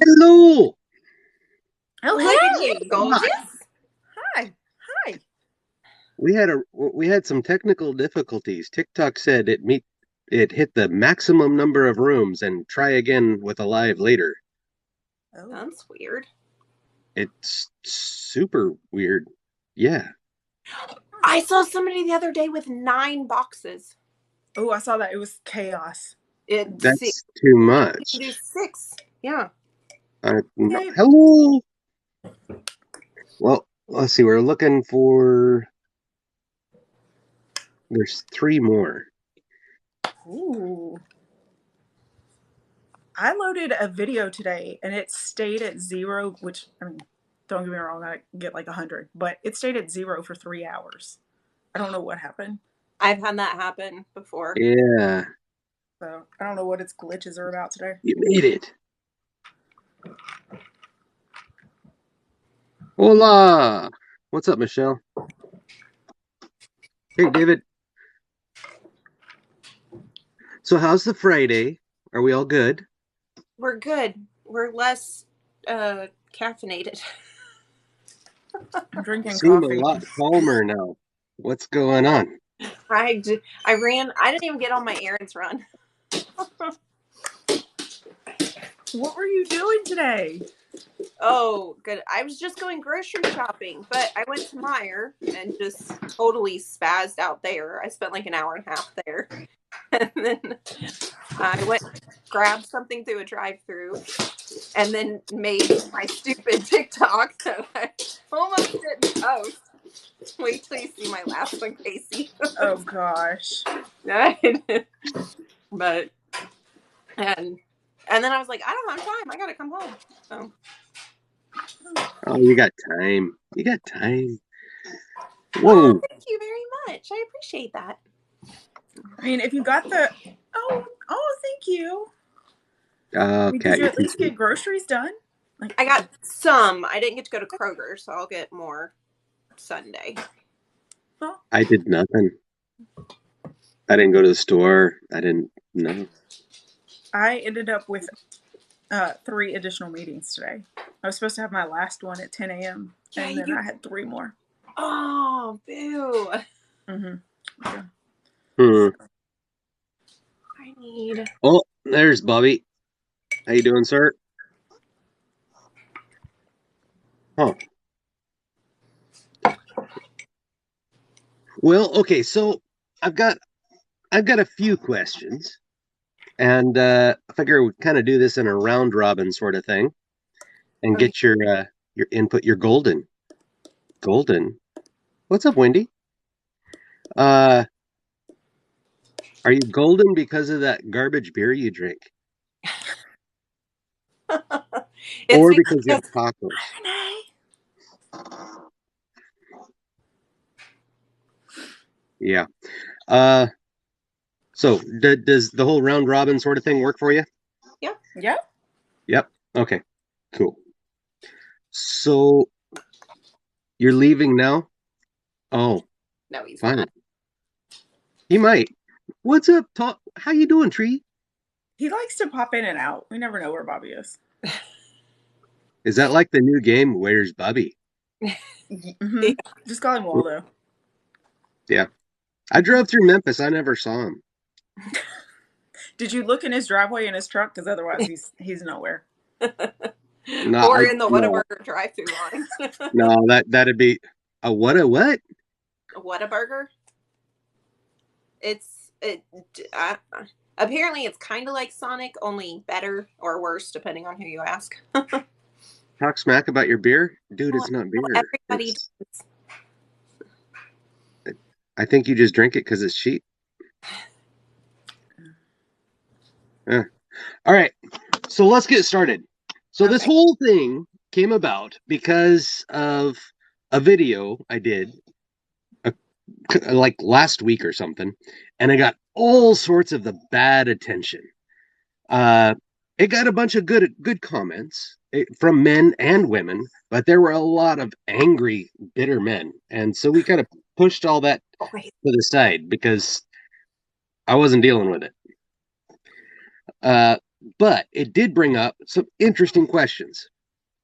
Hello. Oh, Look at hey. you, gorgeous. Hi. Hi. We had some technical difficulties. TikTok said it hit the maximum number of rooms and try again with a live later. Oh. That's weird. It's super weird. Yeah. I saw somebody the other day with 9 boxes. Oh, I saw that. It was chaos. It's That's too you much. can do 6. Yeah. Okay. Hello. Well, let's see. We're looking for. There's 3 more. Ooh. I loaded a video today and it stayed at 0, which, I mean, don't get me wrong, I get like 100, but it stayed at 0 for 3 hours. I don't know what happened. I've had that happen before. Yeah. So I don't know what its glitches are about today. You made it. Hola. What's up, Michelle? Hey, David. So how's the Friday? Are we all good? We're good. We're less caffeinated. I'm drinking Seem a coffee. lot calmer now. What's going on? I didn't even get on my errands run. What were you doing today? Oh, good. I was just going grocery shopping, but I went to Meijer and just totally spazzed out there. I spent like an hour and a half there. And then I went grabbed something through a drive-through and then made my stupid TikTok that I almost didn't post. Wait till you see my last one, Casey. Oh, gosh. But and then I was like, I don't have time. I gotta come home. So. Oh, you got time. You got time. Whoa. Oh, thank you very much. I appreciate that. I mean, if you got the... Oh, thank you. Okay. Did you at least get groceries done? I got some. I didn't get to go to Kroger, so I'll get more Sunday. Well, I did nothing. I didn't go to the store. I didn't know. I ended up with 3 additional meetings today. I was supposed to have my last one at 10 a.m. and then I had 3 more. Oh, boo. Mm-hmm. Yeah. I need... Oh, there's Bobby. How you doing, sir? Huh. Well, okay, so I've got a few questions. And I figure we kind of do this in a round robin sort of thing and get your input. Your golden. What's up, Wendy? Are you golden because of that garbage beer you drink? Or because you have tacos? Yeah. So does the whole round robin sort of thing work for you? Yeah. Yeah. Yep. Okay. Cool. So you're leaving now? Oh. No, he's fine. not. He might. What's up, how you doing, Tree? He likes to pop in and out. We never know where Bobby is. Is that like the new game, Where's Bobby? Mm-hmm. Yeah. Just call him Waldo. Yeah. I drove through Memphis. I never saw him. Did you look in his driveway in his truck? Because otherwise he's nowhere. No, or in the Whataburger drive-through line. No, that'd be a what? A Whataburger? Apparently it's kind of like Sonic, only better or worse, depending on who you ask. Talk smack about your beer? Dude, it's not beer. Everybody does. I think you just drink it because it's cheap. Yeah. All right. So let's get started. So this whole thing came about because of a video I did like last week or something, and I got all sorts of the bad attention. It got a bunch of good comments from men and women, but there were a lot of angry, bitter men, and so we kind of pushed all that to the side because I wasn't dealing with it. But it did bring up some interesting questions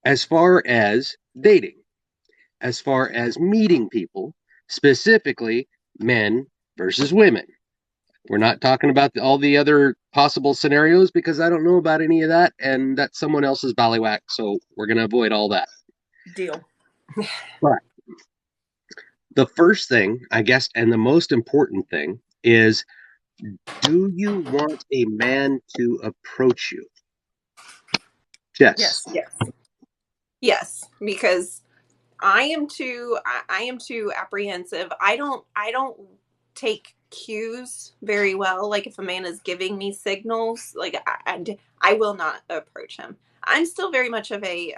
as far as dating, as far as meeting people, specifically men versus women. We're not talking about all the other possible scenarios because I don't know about any of that, and that's someone else's ballywhack, so we're going to avoid all that. Deal. But the first thing, I guess, and the most important thing is, do you want a man to approach you? Yes. Yes. Yes, because I am too apprehensive. I don't take cues very well. Like if a man is giving me signals, like I will not approach him. I'm still very much of a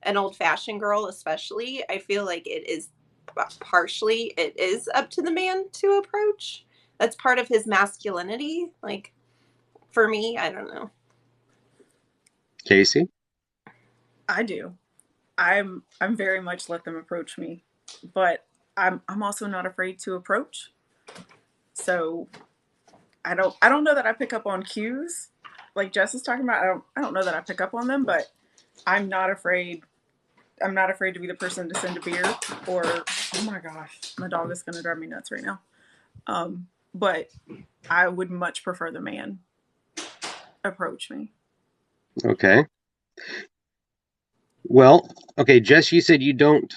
an old fashioned girl, especially. I feel like it is partially it is up to the man to approach. That's part of his masculinity. Like for me, I don't know. Casey? I do. I'm very much let them approach me, but I'm also not afraid to approach. So I don't know that I pick up on cues like Jess is talking about. I don't know that I pick up on them, but I'm not afraid. I'm not afraid to be the person to send a beer or oh my gosh, my dog is gonna drive me nuts right now. But I would much prefer the man approach me. Okay. Well, okay, Jess, you said you don't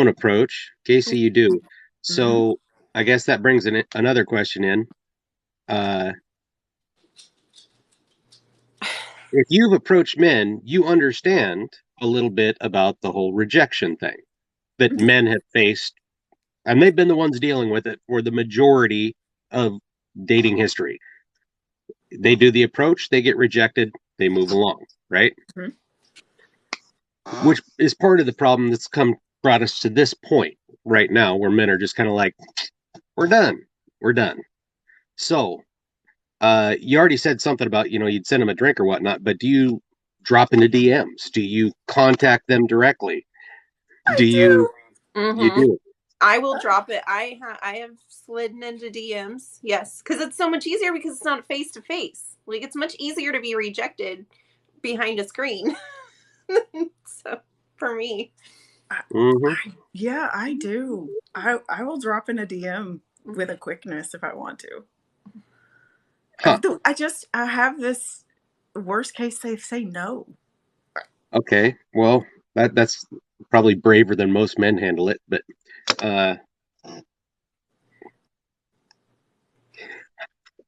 approach. Casey, you do. Mm-hmm. So I guess that brings another question in. Uh, if you've approached men, you understand a little bit about the whole rejection thing that men have faced, and they've been the ones dealing with it for the majority of dating history. They do the approach, they get rejected, they move along, right? Mm-hmm. Which is part of the problem that's brought us to this point right now where men are just kind of like, we're done. We're done. So, you already said something about, you'd send them a drink or whatnot, but do you drop into DMs? Do you contact them directly? Do I you, do. you Mm-hmm. do? I will drop it. I have slidden into DMs. Yes, because it's so much easier because it's not face to face. Like it's much easier to be rejected behind a screen. So for me, Mm-hmm. Yeah, I do. I will drop in a DM with a quickness if I want to. Huh. I have this worst case they say no. Okay. Well, that's probably braver than most men handle it, but uh,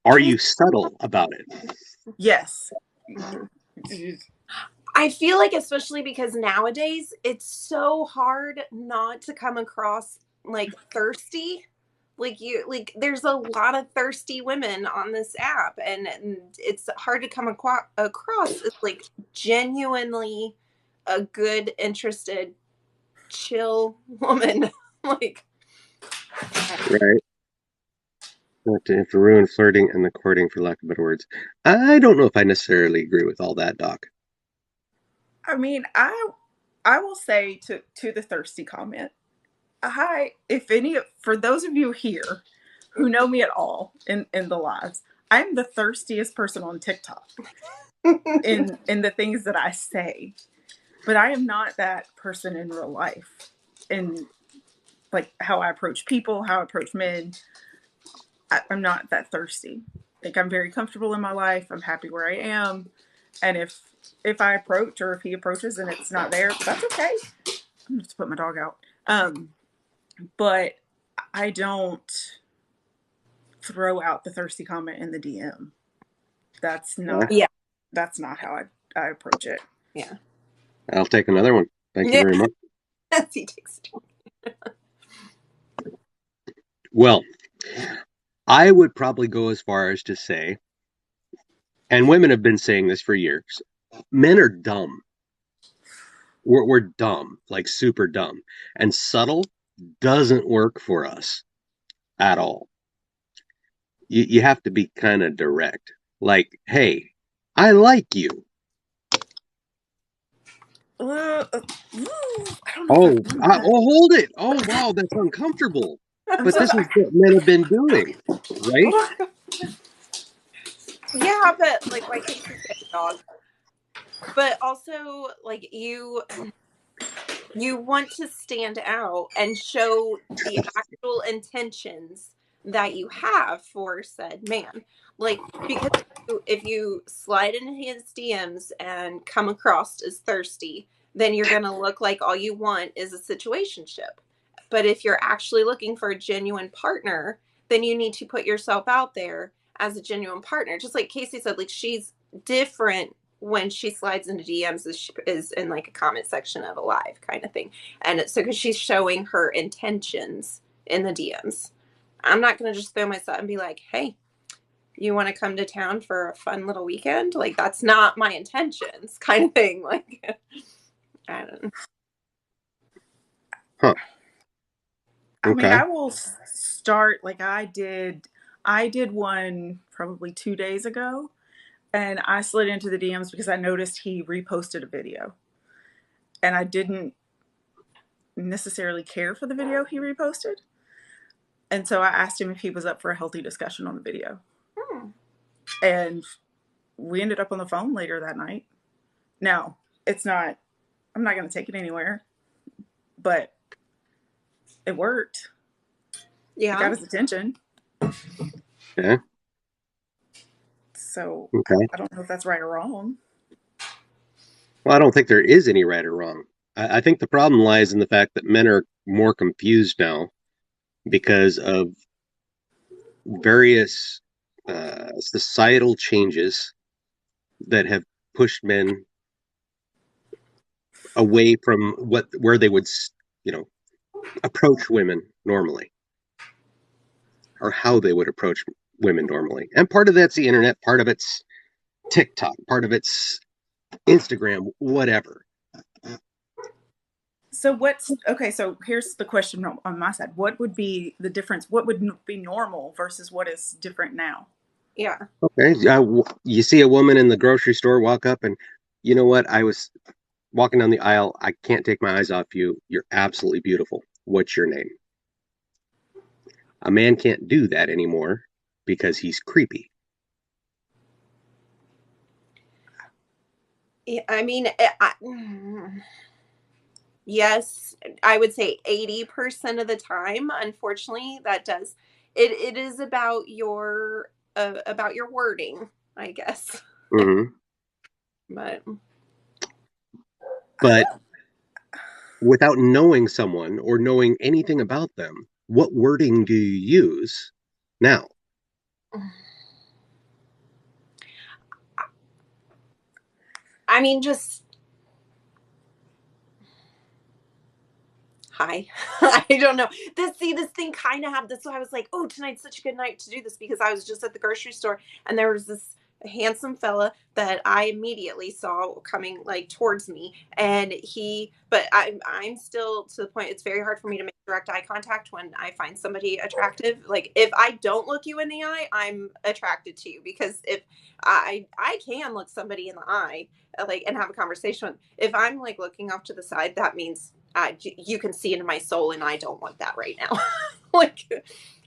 are I you subtle about it? Yes. I feel like especially because nowadays it's so hard not to come across like thirsty. Like there's a lot of thirsty women on this app and it's hard to come across as like genuinely a good interested chill woman. Like Right. Not to ruin flirting and the courting, for lack of better words. I don't know if I necessarily agree with all that, Doc. I mean, I will say to the thirsty comment, hi, if any for those of you here who know me at all in the lives, I'm the thirstiest person on TikTok in the things that I say. But I am not that person in real life. In like how I approach people, how I approach men, I'm not that thirsty. Like I'm very comfortable in my life. I'm happy where I am. And if I approach or if he approaches and it's not there, that's okay. I'm gonna have to put my dog out. But I don't throw out the thirsty comment in the DM. That's Yeah. not yeah, that's not how I approach it. yeah. I'll take another one. Thank you Yeah, very much. he takes Well, I would probably go as far as to say, and women have been saying this for years, men are dumb. We're dumb, like super dumb. And subtle doesn't work for us at all. You have to be kind of direct. Like, hey, I like you. I don't know if Oh, I've done that. hold it. Oh, wow, that's uncomfortable. I'm But so this is sorry. what men have been doing, right? Yeah, but like Casey said, dog. But also, like, you want to stand out and show the actual intentions that you have for said man. Like, because if you slide into his DMs and come across as thirsty, then you're going to look like all you want is a situationship. But if you're actually looking for a genuine partner, then you need to put yourself out there as a genuine partner. Just like Casey said, like, she's different when she slides into DMs is in like a comment section of a live kind of thing. And so because she's showing her intentions in the DMs. I'm not going to just throw myself and be like, hey, you want to come to town for a fun little weekend? Like, that's not my intentions kind of thing. Like, I don't know. Huh. I mean, Okay. I will start like I did. I did one probably 2 days ago, and I slid into the DMs because I noticed he reposted a video, and I didn't necessarily care for the video he reposted. And so I asked him if he was up for a healthy discussion on the video. And we ended up on the phone later that night. Now, it's not, I'm not going to take it anywhere, but it worked. It Yeah. got his attention. Yeah. So Okay. I don't know if that's right or wrong. Well, I don't think there is any right or wrong. I think the problem lies in the fact that men are more confused now because of various societal changes that have pushed men away from where they would, you know, approach women normally, or how they would approach women normally. And part of that's the internet, part of it's TikTok, part of it's Instagram, whatever. So what's okay? So here's the question on my side: what would be the difference? What would be normal versus what is different now? Yeah. Okay, you see a woman in the grocery store walk up, and you know what? I was walking down the aisle. I can't take my eyes off you. You're absolutely beautiful. What's your name? A man can't do that anymore because he's creepy. I mean, yes, I would say 80% of the time, unfortunately, that does. It is about your wording, I guess. Mm-hmm. But I But don't. without knowing someone or knowing anything about them, what wording do you use now? I mean, just hi. I don't know. This thing kind of happened. That's why I was like, oh, tonight's such a good night to do this because I was just at the grocery store and there was this handsome fella that I immediately saw coming like towards me, and I'm still to the point. It's very hard for me to make direct eye contact when I find somebody attractive. Like, if I don't look you in the eye, I'm attracted to you, because if I can look somebody in the eye, like, and have a conversation with. If I'm like looking off to the side, that means you can see into my soul, and I don't want that right now. Like,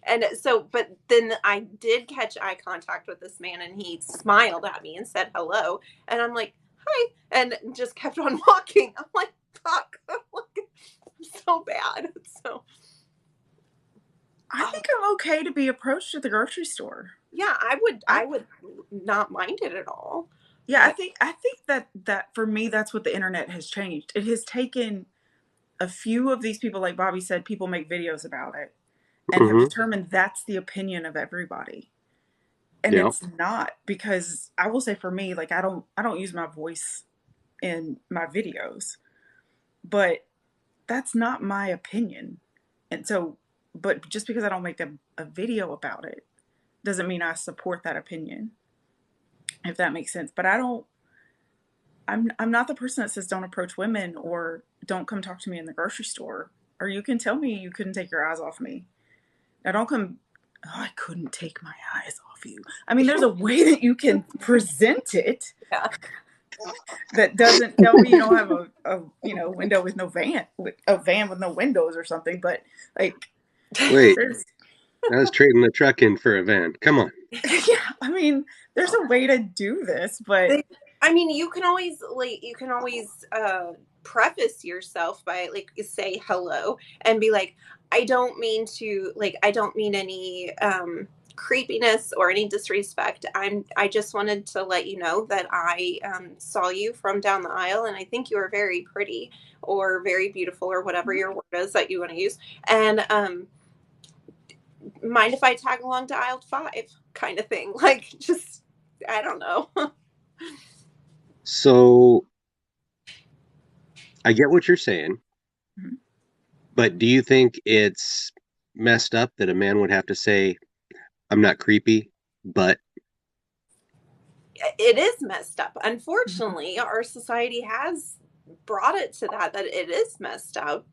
and so, but then I did catch eye contact with this man, and he smiled at me and said hello, and I'm like, hi, and just kept on walking. I'm like, fuck. I'm so bad. So I think I'm okay to be approached at the grocery store. yeah, I would not mind it at all. Yeah, But I think that for me, that's what the internet has changed. It has taken a few of these people, like Bobby said, people make videos about it and have Mm-hmm. determined that's the opinion of everybody. And Yeah. it's not, because I will say for me, like I don't use my voice in my videos, but that's not my opinion. And so, but just because I don't make a video about it doesn't mean I support that opinion, if that makes sense. But I'm not the person that says don't approach women or don't come talk to me in the grocery store, or you can tell me you couldn't take your eyes off me. Now don't come, oh, I couldn't take my eyes off you. I mean, there's a way that you can present it yeah. that doesn't tell me you don't have a window with no van, with a van with no windows or something. But like, Wait, there's I was trading the truck in for a van. Come on. yeah, I mean, there's a way to do this, but I mean, you can always preface yourself by like say hello and be like, I don't mean any creepiness or any disrespect. I just wanted to let you know that I saw you from down the aisle and I think you are very pretty or very beautiful or whatever your word is that you want to use. And mind if I tag along to aisle 5 kind of thing. Like just I don't know. So I get what you're saying, Mhm. but do you think it's messed up that a man would have to say, I'm not creepy, but It is messed up. Mhm. Unfortunately, our society has brought it to that it is messed up.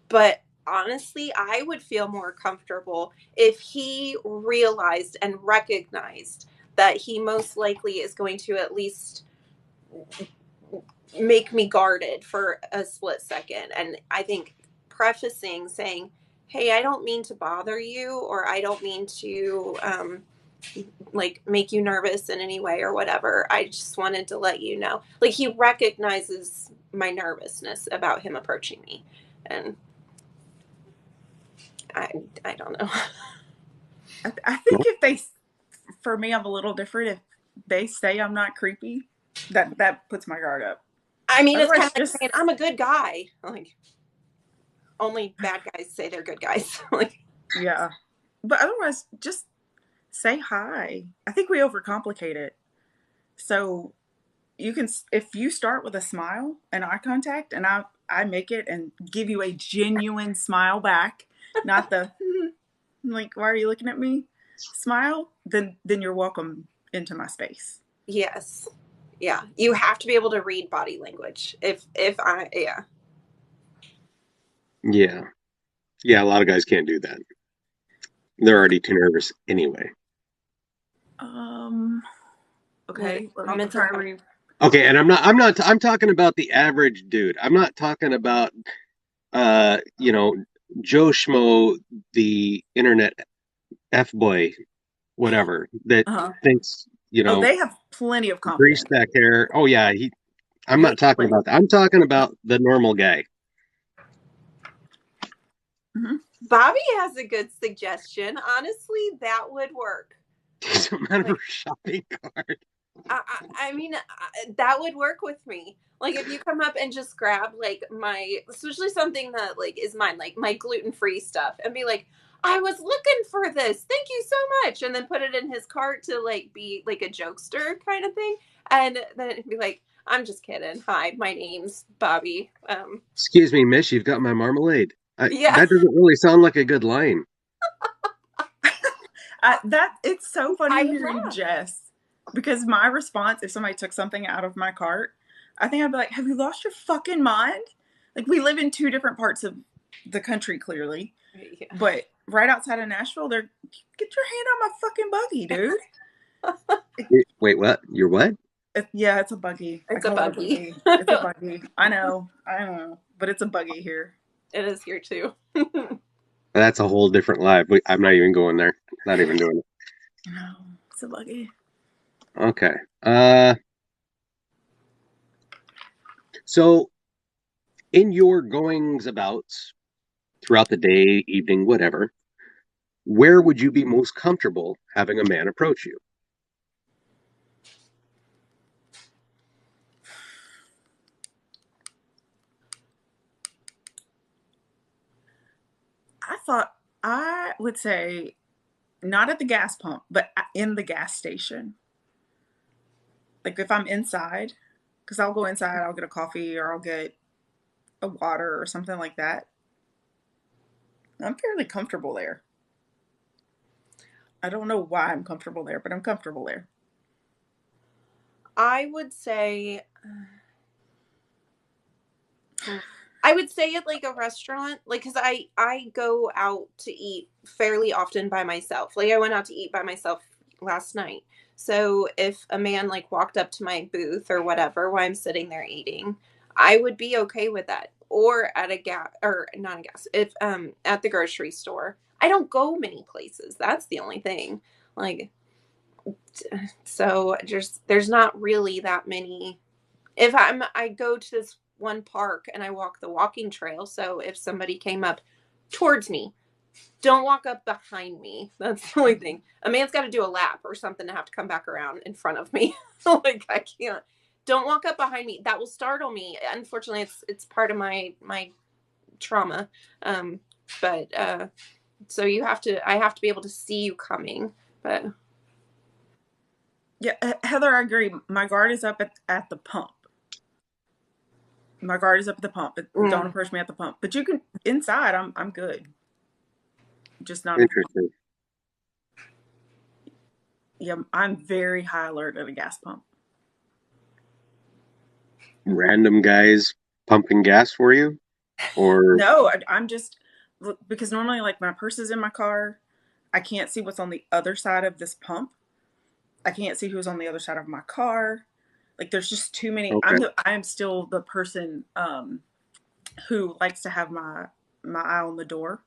But honestly, I would feel more comfortable if he realized and recognized that he most likely is going to at least make me guarded for a split second. And I think prefacing saying, hey, I don't mean to bother you, or I don't mean to like make you nervous in any way or whatever. I just wanted to let you know. Like he recognizes my nervousness about him approaching me. And I I don't know. I think if they, for me, I'm a little different. If they say I'm not creepy, that puts my guard up. I mean, it's kind Otherwise, of like just saying I'm a good guy. Like only bad guys say they're good guys. Like yeah. But otherwise, just say hi. I think we overcomplicate it. So you can, if you start with a smile and eye contact, and I make it and give you a genuine smile back, not the like, why are you looking at me? Smile, then you're welcome into my space. yes, yeah, you have to be able to read body language. If I yeah. yeah. Yeah, a lot of guys can't do that. They're Okay. already too nervous anyway. Um. The Okay. Let me. I'm comments are trying to coming. read. Okay, and I'm talking about the average dude. I'm not talking about you know, Joe Schmo, the internet F boy, whatever, that Uh huh. thinks, Oh, they have plenty of grease confidence. back hair. Oh yeah, I'm Hey, not talking plenty. about that. I'm talking about the normal guy. Mm-hmm. Bobby has a good suggestion. Honestly, that would work. Doesn't matter Like shopping cart. I mean, that would work with me. Like if you come up and just grab like my, especially something that like is mine, like my gluten free stuff, and be like, "I was looking for this. Thank you so much," and then put it in his cart to like be like a jokester kind of thing, and then it'd be like, "I'm just kidding. Hi, my name's Bobby." Excuse me, miss, you've got my marmalade. Yeah, That doesn't really sound like a good line. That it's so I funny would hearing laugh. Jess, because my response if somebody took something out of my cart, I think I'd be like, "Have you lost your fucking mind?" Like we live in two different parts of the country, clearly, Yeah. but right outside of Nashville, they're get your hand on my fucking buggy, dude. Wait, what? You're what? Yeah, it's a buggy. I It's a call it a buggy. buggy. It's a buggy. I know, but it's a buggy here. It is here too. That's a whole different live. I'm not even going there. Not even doing it. No, it's a buggy. Okay. Uh, so in your goings abouts throughout the day, evening, whatever, where would you be most comfortable having a man approach you? I thought I would say not at the gas pump, but in the gas station. Like if I'm inside, because I'll go inside, I'll get a coffee or I'll get a water or something like that. I'm fairly comfortable there. I don't know why I'm comfortable there, but I'm comfortable there. I would say I would say at like a restaurant, like because I go out to eat fairly often by myself. Like I went out to eat by myself last night. So if a man like walked up to my booth or whatever while I'm sitting there eating, I would be okay with that. Or at a gas or not a gas, if at the grocery store. I don't go many places. That's the only thing. Like So just there's not really that many. If I go to this one park and I walk the walking trail, so if somebody came up towards me, don't walk up behind me. That's the only thing. A man's got to do a lap or something to have to come back around in front of me. Like I can't. Don't walk up behind me. That will startle me. Unfortunately, it's part of my trauma. Um, but so you have to. I have to be able to see you coming. But Yeah, Heather, I agree. My guard is up at the pump. My guard is up at the pump. Don't mm, approach me at the pump. But you can inside. I'm good. Just not at the pump. Interesting. Yeah, I'm very high alert at a gas pump. Random guys pumping gas for you, or No, I'm just because normally like my purse is in my car. I can't see what's on the other side of this pump. I can't see who's on the other side of my car. Like there's just too many. okay, I am still the person who likes to have my eye on the door.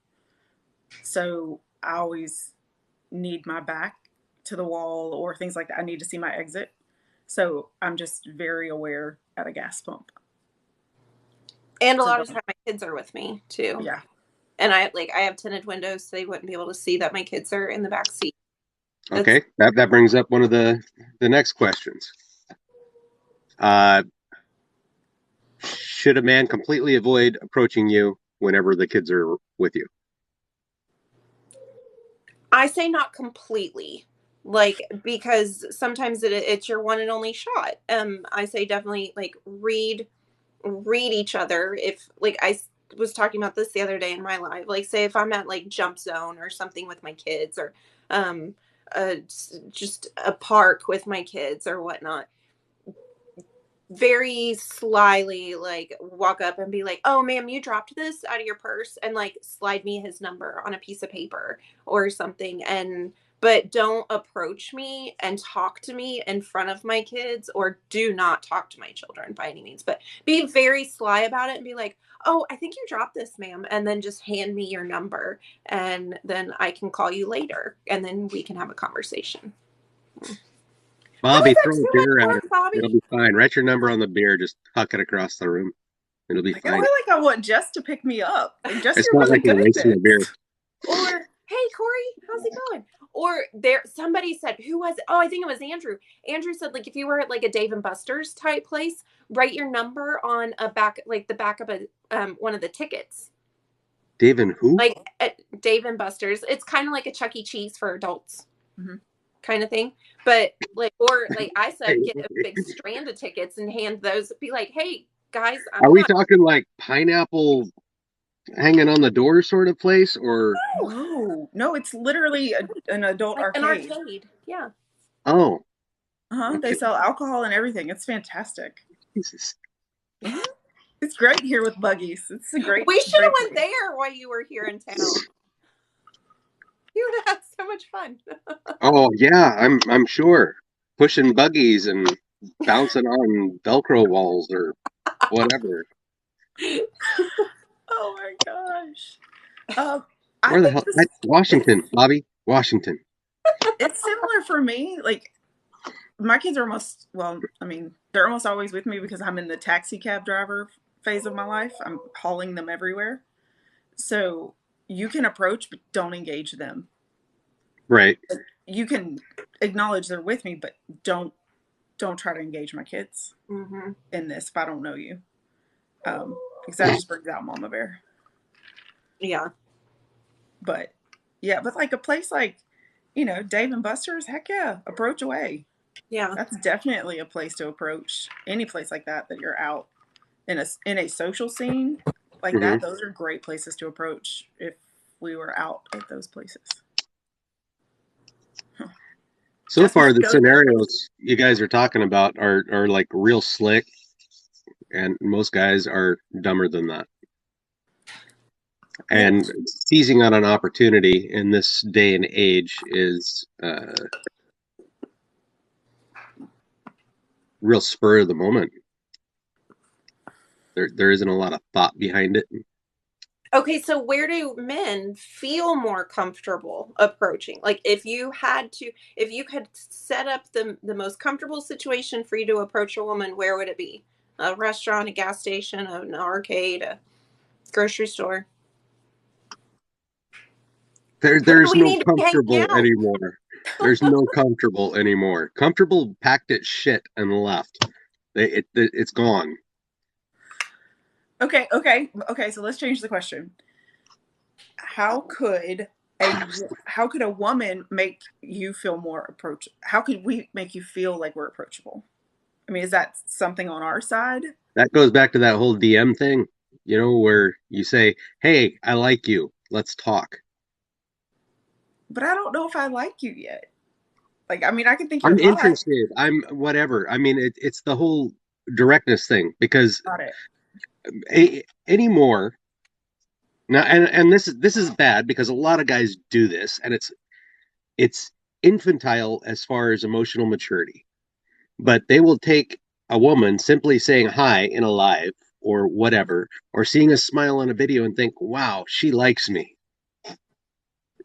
So I always need my back to the wall or things like that. I need to see my exit. So I'm just very aware at a gas pump and a to lot of don't. time my kids are with me too. Yeah. And I have tinted windows, so they wouldn't be able to see that my kids are in the back seat. That's okay. That brings up one of the next questions. Uh, should a man completely avoid approaching you whenever the kids are with you? I say not completely, like because sometimes it's your one and only shot. I say definitely like read each other. If like was talking about this the other day in my life, like say if I'm at like jump zone or something with my kids, or um, just a park with my kids or whatnot, very slyly like walk up and be like, "Oh, ma'am, you dropped this out of your purse," and like slide me his number on a piece of paper or something. And but don't approach me and talk to me in front of my kids, or do not talk to my children by any means. But be very sly about it and be like, "Oh, I think you dropped this, ma'am," and then just hand me your number, and then I can call you later, and then we can have a conversation. How Bobby, is that throw a too much beer at work, her. It'll Bobby? be fine. Write your number on the beer. Just huck it across the room. It'll be I feel fine. like I want Jess to pick me up. Like Jess, It's you're not really like you're good at wasting a beer. this. Or, hey, Corey, how's it going? Or there, somebody said, who was it? Oh, I think it was Andrew. Andrew said, like, if you were at like a Dave and Buster's type place, write your number on a back, like the back of a one of the tickets. Dave and who? Like at Dave and Buster's, it's kind of like a Chuck E. Cheese for adults, Mm-hmm. kind of thing. But like, or like I said, get a big strand of tickets and hand those. Be like, hey guys, I'm Are we not. talking like pineapple hanging on the door sort of place, or No, no, it's literally an adult Like an arcade. arcade. Yeah. Uh oh, huh. They okay, sell alcohol and everything. It's fantastic. Jesus. Mhm. It's great here with buggies. It's a We should have great went place. there while you were here in town. You would have had so much fun. Oh yeah, I'm sure pushing buggies and bouncing on Velcro walls or whatever. Oh my gosh. Um, I Where the think hell? this Washington, Bobby, Washington. it's similar for me. Like my kids are almost well, I mean, they're almost always with me because I'm in the taxi cab driver phase of my life. I'm hauling them everywhere. So you can approach, but don't engage them. Right. You can acknowledge they're with me, but don't try to engage my kids Mm-hmm. in this if I don't know you. Because that just brings out mama bear. Yeah. But yeah, but like a place like, Dave and Buster's, heck yeah, approach away. Yeah. That's definitely a place to approach. Any place like that you're out in a social scene like Hmm. that, those are great places to approach if we were out at those places. Huh. So Jess, would far, you the go to those places? scenarios you guys are talking about are like real slick, and most guys are dumber than that. Well, And seizing on an opportunity in this day and age is real spur of the moment. There isn't a lot of thought behind it. Okay, so where do men feel more comfortable approaching? Like if you could set up the most comfortable situation for you to approach a woman, where would it be? A restaurant, a gas station, an arcade, a grocery store? Where do There's we no need to be hanging comfortable out? anymore. There's no comfortable anymore. Comfortable packed its shit and left. It's gone. Okay. So let's change the question. How could a how could a woman make you feel more approachable? How could we make you feel like we're approachable? I mean, is that something on our side? That goes back to that whole DM thing, where you say, "Hey, I like you. Let's talk." But I don't know if I like you yet. Like, I mean, I can think you're I'm hot. interested. I'm whatever. I mean, it's the whole directness thing because Got it. anymore now, and this is bad because a lot of guys do this, and it's infantile as far as emotional maturity. But they will take a woman simply saying hi in a live or whatever, or seeing a smile on a video and think, "Wow, she likes me,"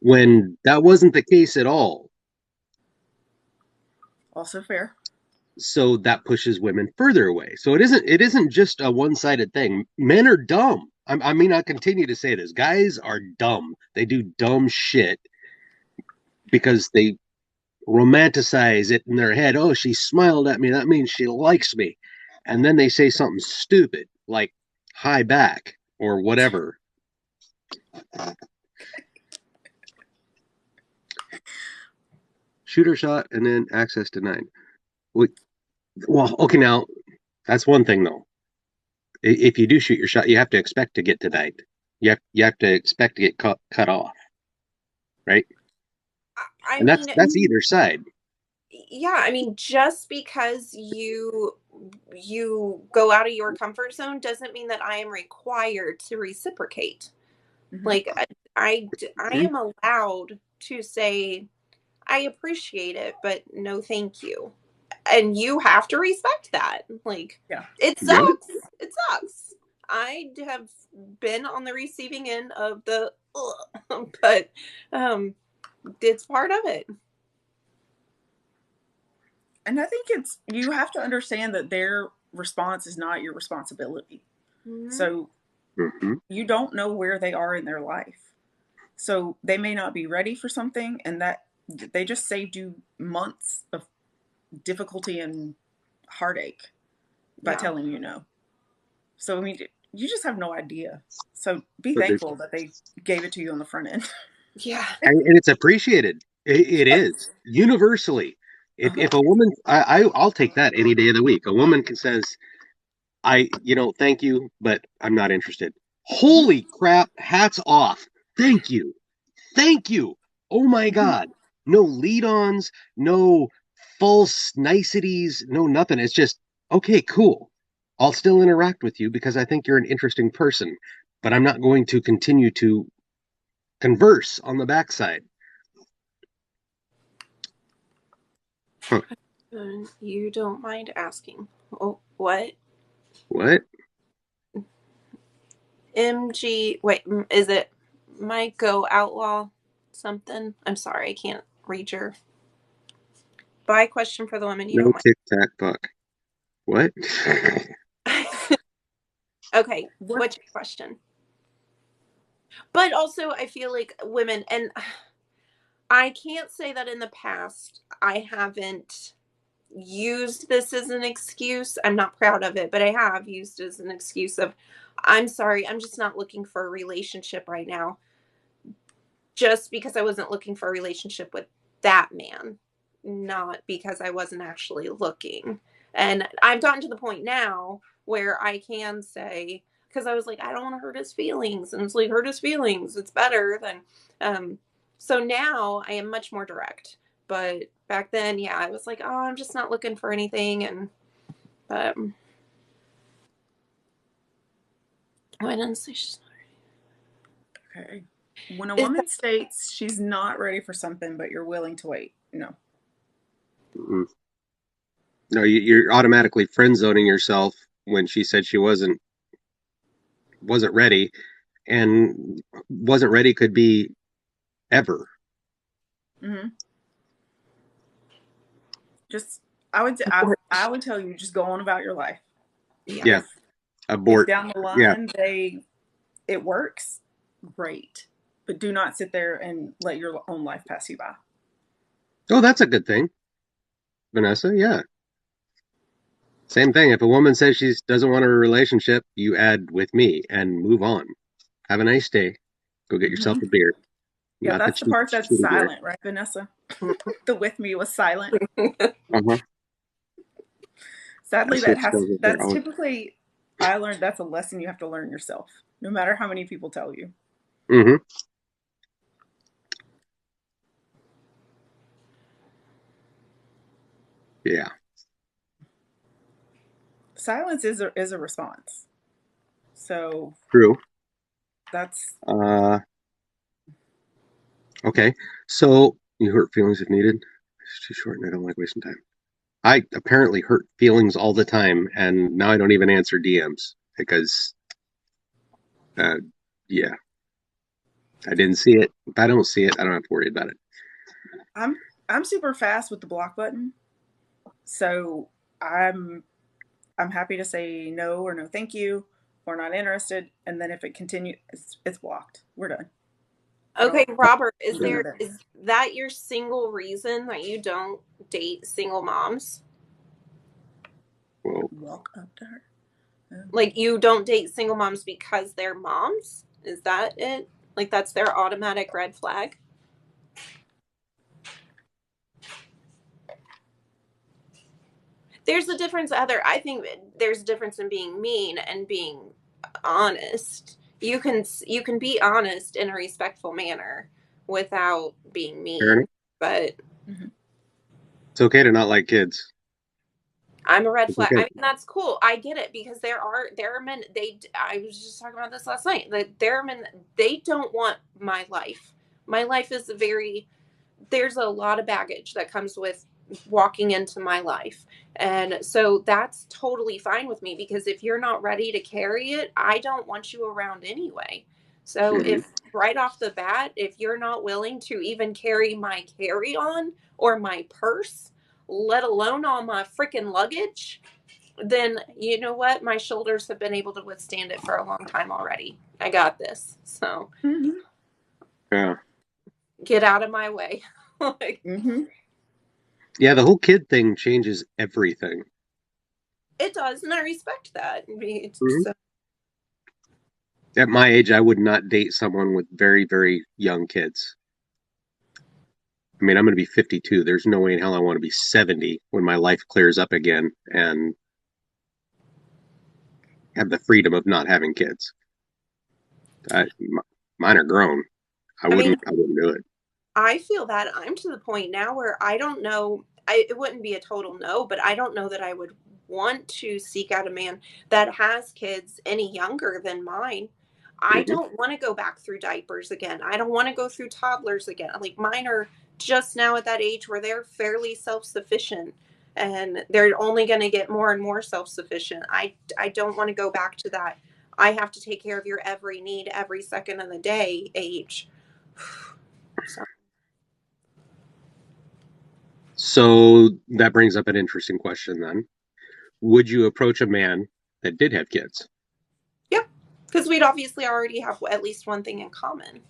when that wasn't the case at all. Also fair. So that pushes women further away. So it isn't just a one-sided thing. Men are dumb. I mean, I continue to say this. Guys are dumb. They do dumb shit because they romanticize it in their head. Oh, she smiled at me. That means she likes me. And then they say something stupid like hi back or whatever. Shooter shot and then access denied. Well, okay, now that's one thing though. If you do shoot your shot, you have to expect to get denied. You have to expect to get cut off, right? I And that's mean, that's either side. yeah, I mean, just because you go out of your comfort zone doesn't mean that I am required to reciprocate. Hmm. Like I am allowed to say I appreciate it, but no thank you. And you have to respect that. Like Yeah. it Yep. sucks. It sucks. I have been on the receiving end of the but um it's part of it. And I think it's you have to understand that their response is not your responsibility. Mhm. So Hmm. you don't know where they are in their life. So they may not be ready for something, and that they just saved you months of difficulty and heartache by Yeah. telling you no. So I mean, you just have no idea. So be But thankful that they gave it to you on the front end. Yeah. and it's appreciated. It is universally. Uh If huh. if a woman, I'll take that any day of the week. A woman can says, thank you, but I'm not interested. Holy crap! Hats off. Thank you. Thank you. Oh my Hmm. God. No lead-ons, no false niceties, no nothing. It's just, okay, cool. I'll still interact with you because I think you're an interesting person, but I'm not going to continue to converse on the backside. Huh. You don't mind asking. Oh, what? What? MG. Wait, is it Might Go Outlaw something? I'm sorry, I can't read your by question for the women. You No don't mind. tic tac puck. What? Okay, What? what's your question? But also, I feel like women, and I can't say that in the past I haven't used this as an excuse. I'm not proud of it, but I have used it as an excuse of, I'm sorry, I'm just not looking for a relationship right now. Just because I wasn't looking for a relationship with that man, not because I wasn't actually looking. And I've gotten to the point now where I can say, because I was like, I don't want to hurt his feelings. And it's like, hurt his feelings. It's better than. Um, so now I am much more direct. But back then, yeah, I was like, oh, I'm just not looking for anything. And, but I didn't say she's. Okay. When a Is that, woman states she's not ready for something, but you're willing to wait, no. Mm. No, you're automatically friend zoning yourself when she said she wasn't ready. and wasn't ready could be ever. Mm-hmm. Just I would tell you just go on about your life. Yeah. Yeah, If abort. down the Yeah. line it works, great. But do not sit there and let your own life pass you by. Oh, that's a good thing, Vanessa. Yeah. Same thing. If a woman says she doesn't want a relationship, you add with me and move on. Have a nice day. Go get yourself Mm-hmm. a beer. Yeah, Not the that's the cheap, part that's shitty beer. silent, right, Vanessa? The with me was silent. Uh-huh. I Sadly, switched over there. that's Oh, typically I learned that's a lesson you have to learn yourself, no matter how many people tell you. mm-hmm. Yeah. Silence is a response. So True. that's Uh, okay. So you hurt feelings if needed. It's too short and I don't like wasting time. I apparently hurt feelings all the time, and now I don't even answer DMs because, uh, yeah, I didn't see it. If I don't see it, I don't have to worry about it. I'm I'm super fast with the block button. So I'm I'm happy to say no or no thank you or not interested, and then if it continues, it's blocked. We're done. I Okay, don't. Robert, I'm done with it. is that your single reason that you don't date single moms? Well, Walk up to her. Like you don't date single moms because they're moms? Is that it? Like that's their automatic red flag? There's a difference, Heather. I think there's a difference in being mean and being honest. You can be honest in a respectful manner without being mean. Aaron, But Mhm. it's okay to not like kids. I'm a red It's flag. I okay. mean, that's cool. I get it because there are men. I was just talking about this last night. That there are men. They don't want my life. My life is very. There's a lot of baggage that comes with walking into my life, and so that's totally fine with me because if you're not ready to carry it, I don't want you around anyway. So Hmm. if right off the bat, if you're not willing to even carry my carry on or my purse, let alone all my freaking luggage, then you know what? My shoulders have been able to withstand it for a long time already. I got this. So Mhm. Yeah. get out of my way. Like Mhm. Yeah, the whole kid thing changes everything. it does, and I respect that. Hmm. So, At my age, I would not date someone with very, very young kids. I mean, I'm going to be 52. There's no way in hell I want to be 70 when my life clears up again and have the freedom of not having kids. Mine are grown. I I mean, wouldn't. I wouldn't do it. I feel that I'm to the point now where I don't know. It wouldn't be a total no, but I don't know that I would want to seek out a man that has kids any younger than mine. I Hmm. don't want to go back through diapers again. I don't want to go through toddlers again. Like mine are just now at that age where they're fairly self-sufficient and they're only going to get more and more self-sufficient. I don't want to go back to that. I have to take care of your every need every second of the day age. So So that brings up an interesting question then. Would you approach a man that did have kids? yeah, because we'd obviously already have at least one thing in common.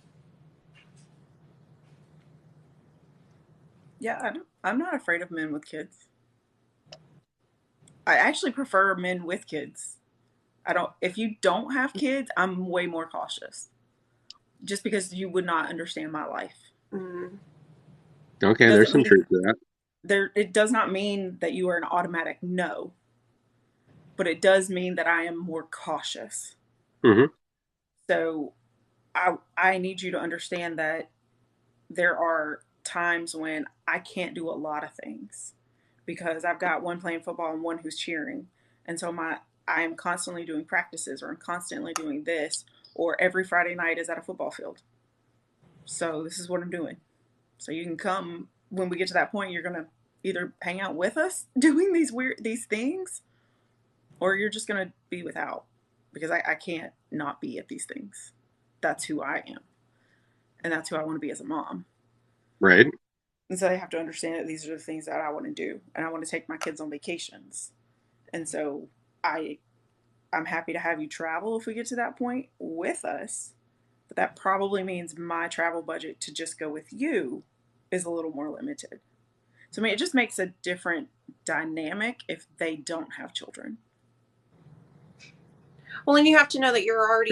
Yeah, I'm not afraid of men with kids. I actually prefer men with kids. I don't. If you don't have kids, I'm way more cautious, just because you would not understand my life. Mm. Okay, there's Doesn't some mean truth to that. there. It does not mean that you are an automatic no, but it does mean that I am more cautious. Hmm. So I need you to understand that there are times when I can't do a lot of things because I've got one playing football and one who's cheering. And so I am constantly doing practices or I'm constantly doing this or every Friday night is at a football field. So this is what I'm doing. So you can come when we get to that point you're going to either hang out with us doing these things or you're just going to be without because I can't not be at these things. that's who I am, and that's who I want to be as a mom. Right. And so they have to understand that these are the things that I want to do, and I want to take my kids on vacations. And so I I'm happy to have you travel if we get to that point with us. But that probably means my travel budget to just go with you is a little more limited. So I mean, it just makes a different dynamic if they don't have children. Well, and you have to know that Sure.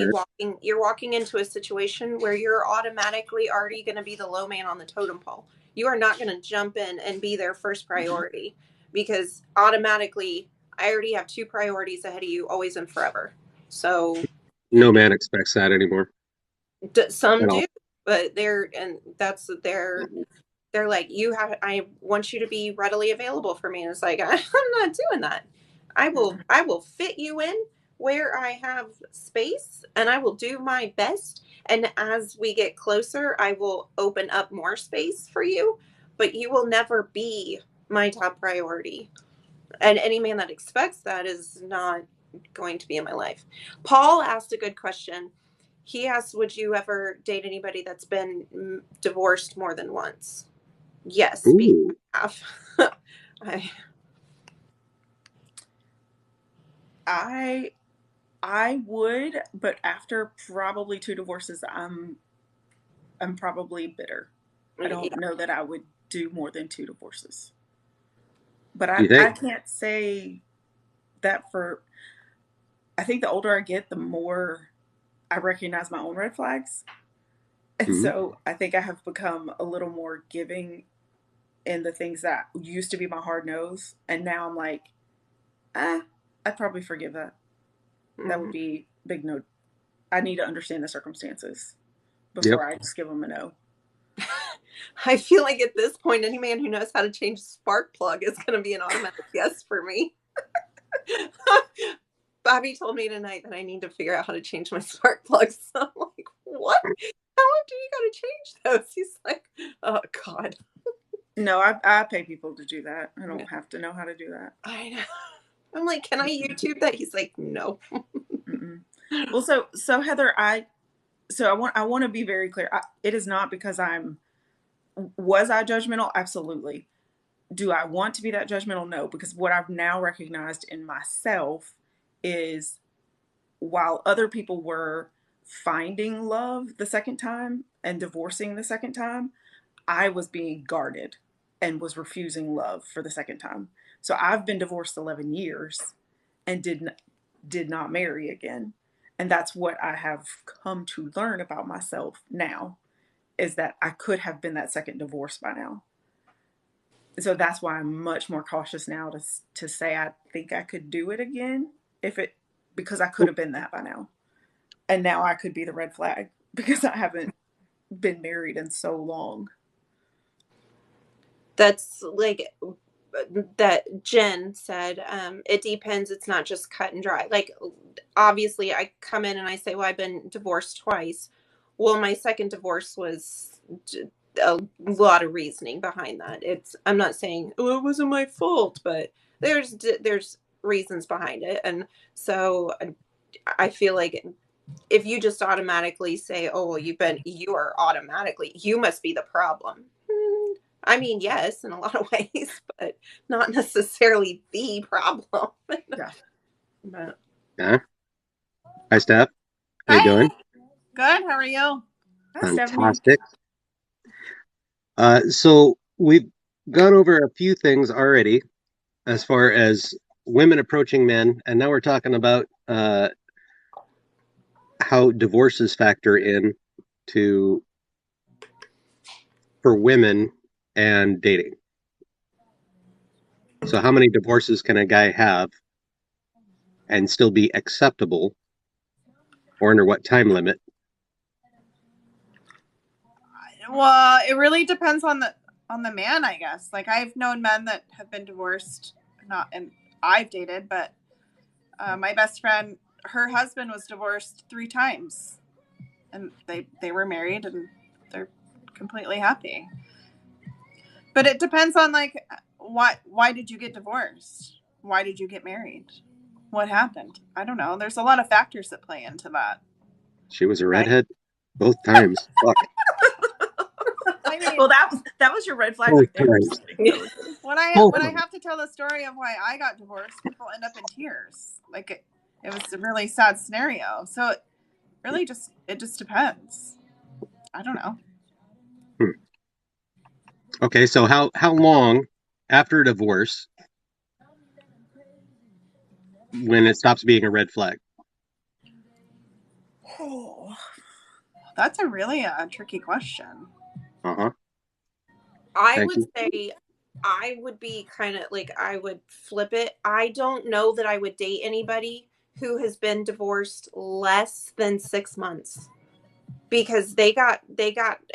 you're walking into a situation where you're automatically already going to be the low man on the totem pole. You are not going to jump in and be their first priority because automatically I already have two priorities ahead of you always and forever. So No man expects that anymore some at do, all. but they're like, I want you to be readily available for me. And it's like, I'm not doing that. I will fit you in where I have space and I will do my best. And as we get closer, I will open up more space for you, but you will never be my top priority. And any man that expects that is not going to be in my life. Paul asked a good question. He asked, would you ever date anybody that's been divorced more than once? Yes, because Ooh. I have. I, I I would, but after probably two divorces, I'm probably bitter. I don't yeah. know that I would do more than two divorces. But You I think? can't say that for I think the older I get, the more I recognize my own red flags. And Hmm. so I think I have become a little more giving in the things that used to be my hard nose. And now I'm like, I'd probably forgive that. That would Mhm. be big no. I need to understand the circumstances Yep. before I just give them a no. I feel like at this point, any man who knows how to change a spark plug is going to be an automatic yes for me. Bobby told me tonight that I need to figure out how to change my spark plugs. So I'm like, what? How do you got to change those? He's like, oh, God. No, I pay people to do that. I don't have to know how to do that. I know. I'm like, can I YouTube that? He's like, no. Mm-mm. Well, so Heather, I want to be very clear. It is not because was I judgmental? Absolutely. Do I want to be that judgmental? No, because what I've now recognized in myself is while other people were finding love the second time and divorcing the second time, I was being guarded and was refusing love for the second time. So I've been divorced 11 years and did not marry again. And that's what I have come to learn about myself now is that I could have been that second divorce by now. So that's why I'm much more cautious now to say I think I could do it again if it because I could have been that by now. And now I could be the red flag because I haven't been married in so long. That's like that Jen said, it depends. It's not just cut and dry. Like, obviously, I come in and I say, well, I've been divorced twice. Well, my second divorce was a lot of reasoning behind that. I'm not saying, oh, it wasn't my fault, but there's reasons behind it. And so I feel like if you just automatically say, oh, well, you must be the problem. I mean, yes, in a lot of ways, but not necessarily the problem. Yeah. But Yeah. Hi, Steph. How you Hi, doing? good. How are you? Hi, Stephanie. Fantastic. So we've gone over a few things already as far as women approaching men, and now we're talking about how divorces factor in to for women and dating. So how many divorces can a guy have and still be acceptable, or under what time limit? Well, it really depends on the man, I guess. Like I've known men that have been divorced, not and I've dated, but my best friend, her husband was divorced 3 times, and they were married and they're completely happy. But it depends on like why did you get divorced? Why did you get married? What happened? I don't know. There's a lot of factors that play into that. She was a Right? redhead. Both times. Fuck. I mean, Well, that was your red flag Both right there. times. when I Both when I times. have to tell the story of why I got divorced, people end up in tears. Like it was a really sad scenario. So it just depends. I don't know. Okay, so how long after a divorce when it stops being a red flag? Oh, That's a really tricky question. Uh-huh. I Thank would you. say I would be kind of like, I would flip it. I don't know that I would date anybody who has been divorced less than 6 months, because they got,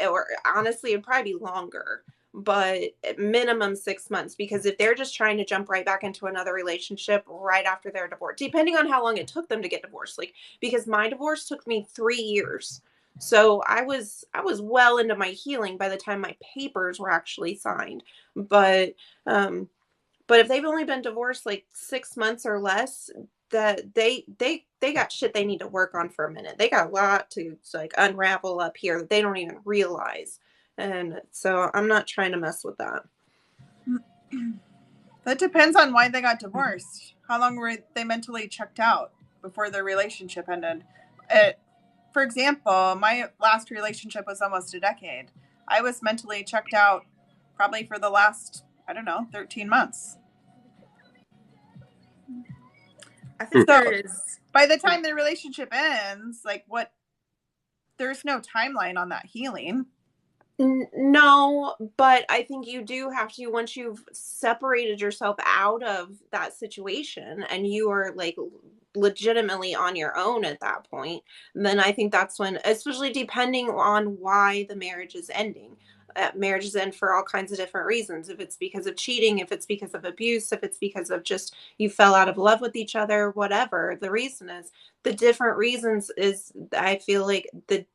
or honestly it'd probably be longer, but at minimum 6 months, because if they're just trying to jump right back into another relationship right after their divorce, depending on how long it took them to get divorced, like, because my divorce took me 3 years, so I was well into my healing by the time my papers were actually signed. But um but if they've only been divorced like 6 months or less, that they got shit they need to work on for a minute. They got a lot to like unravel up here that they don't even realize. And so I'm not trying to mess with that. That depends on why they got divorced. How long were they mentally checked out before their relationship ended? For example, my last relationship was almost a decade. I was mentally checked out probably for the last, I don't know, 13 months. I Hmm. think there is. By the time the relationship ends, like what, there's no timeline on that healing. No, but I think you do have to, once you've separated yourself out of that situation and you are like legitimately on your own at that point, then I think that's when, especially depending on why the marriage is ending. Marriages end for all kinds of different reasons. If it's because of cheating, if it's because of abuse, if it's because of just you fell out of love with each other, whatever the reason is, the different reasons is, I feel like the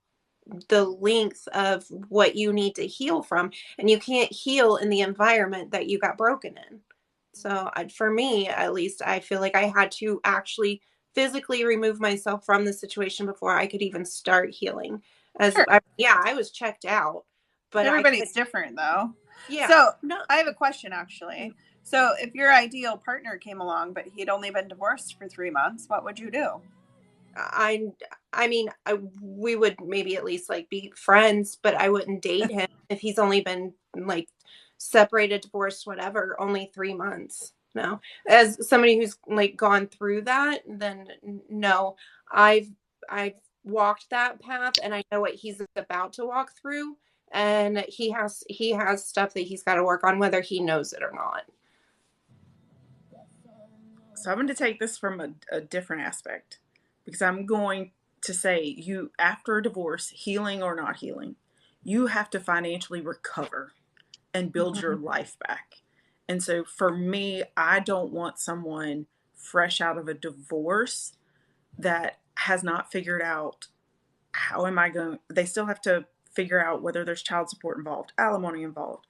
length of what you need to heal from, and you can't heal in the environment that you got broken in. So for me at least, I feel like I had to actually physically remove myself from the situation before I could even start healing. Sure. Yeah, I was checked out, but I could. Everybody's different though. Yeah, So no, I have a question actually. So if your ideal partner came along, but he'd only been divorced for 3 months, what would you do? I I mean, we would maybe at least like be friends, but I wouldn't date him if he's only been like separated, divorced, whatever, only 3 months. No, as somebody who's like gone through that, then no, I've I've walked that path, and I know what he's about to walk through, and he has stuff that he's got to work on, whether he knows it or not. So I'm going to take this from a different aspect, because I'm going to say, you, after a divorce, healing or not healing, you have to financially recover and build your life back. And so for me, I don't want someone fresh out of a divorce that has not figured out, how am I going, they still have to figure out whether there's child support involved, alimony involved.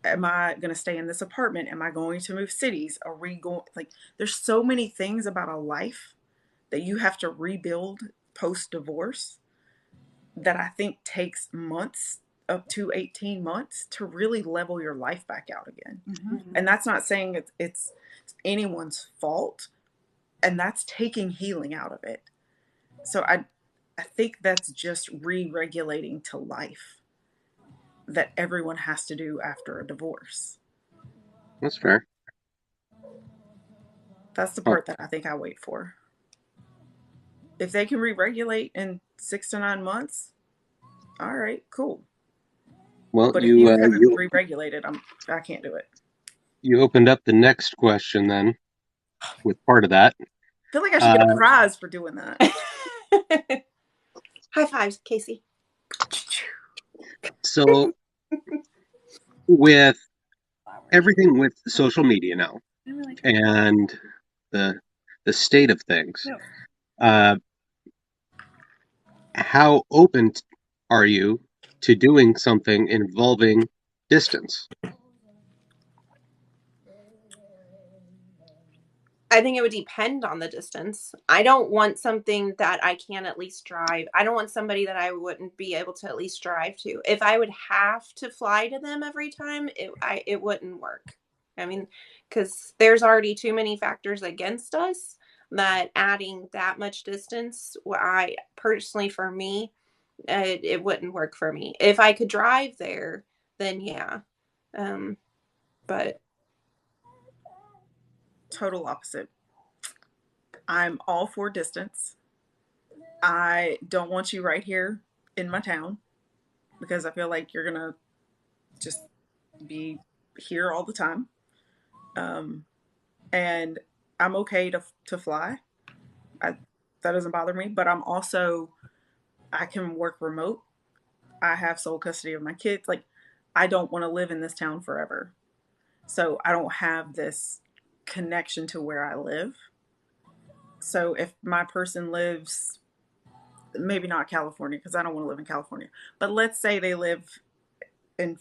Am I going to stay in this apartment? Am I going to move cities? Are we going, like, there's so many things about a life that you have to rebuild post divorce that I think takes months, up to 18 months, to really level your life back out again. Mm-hmm. And that's not saying it's anyone's fault, and that's taking healing out of it. So I think that's just re-regulating to life that everyone has to do after a divorce. That's fair. That's the Oh, part that I think I wait for. If they can re-regulate in 6 to 9 months, all right, cool. well, But if you haven't re-regulated, I can't do it. you opened up the next question then with part of that. I feel like I should Uh, get a prize for doing that. High fives, Casey. so with everything with social media now and the the state of things, uh, how open are you to doing something involving distance? I think it would depend on the distance. I don't want something that I can at least drive. I don't want somebody that I wouldn't be able to at least drive to. If I would have to fly to them every time, it wouldn't work. I mean, because there's already too many factors against us that adding that much distance, I personally, for me, it wouldn't work for me. If I could drive there, then yeah. But Total opposite. I'm all for distance. I don't want you right here in my town because I feel like you're gonna just be here all the time. And I'm okay to fly. I, that doesn't bother me. But I can work remote. I have sole custody of my kids. Like, I don't want to live in this town forever. So I don't have this connection to where I live. So if my person lives, maybe not California, because I don't want to live in California, but let's say they live in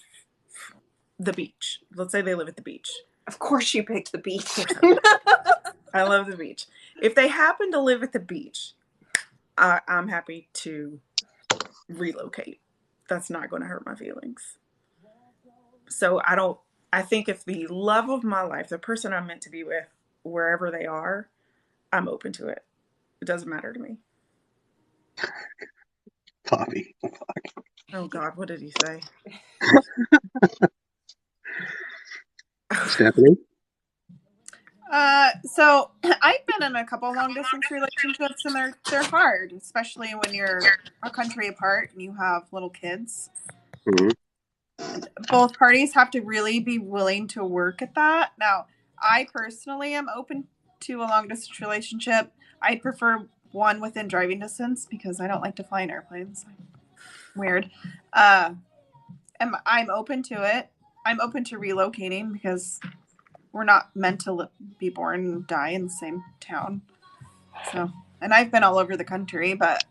the beach. Let's say they live at the beach. of course you picked the beach. I love the beach. If they happen to live at the beach, I'm happy to relocate. That's not going to hurt my feelings. So I think if the love of my life, the person I'm meant to be with, wherever they are, I'm open to it. It doesn't matter to me. Poppy. Oh God, what did he say? Stephanie? So I've been in a couple long distance relationships, and they're hard, especially when you're a country apart and you have little kids. Mm-hmm. Both parties have to really be willing to work at that. Now, I personally am open to a long distance relationship. I prefer one within driving distance because I don't like to fly in airplanes. Weird. I'm open to it. I'm open to relocating because we're not meant to be born and die in the same town. So, and I've been all over the country, but.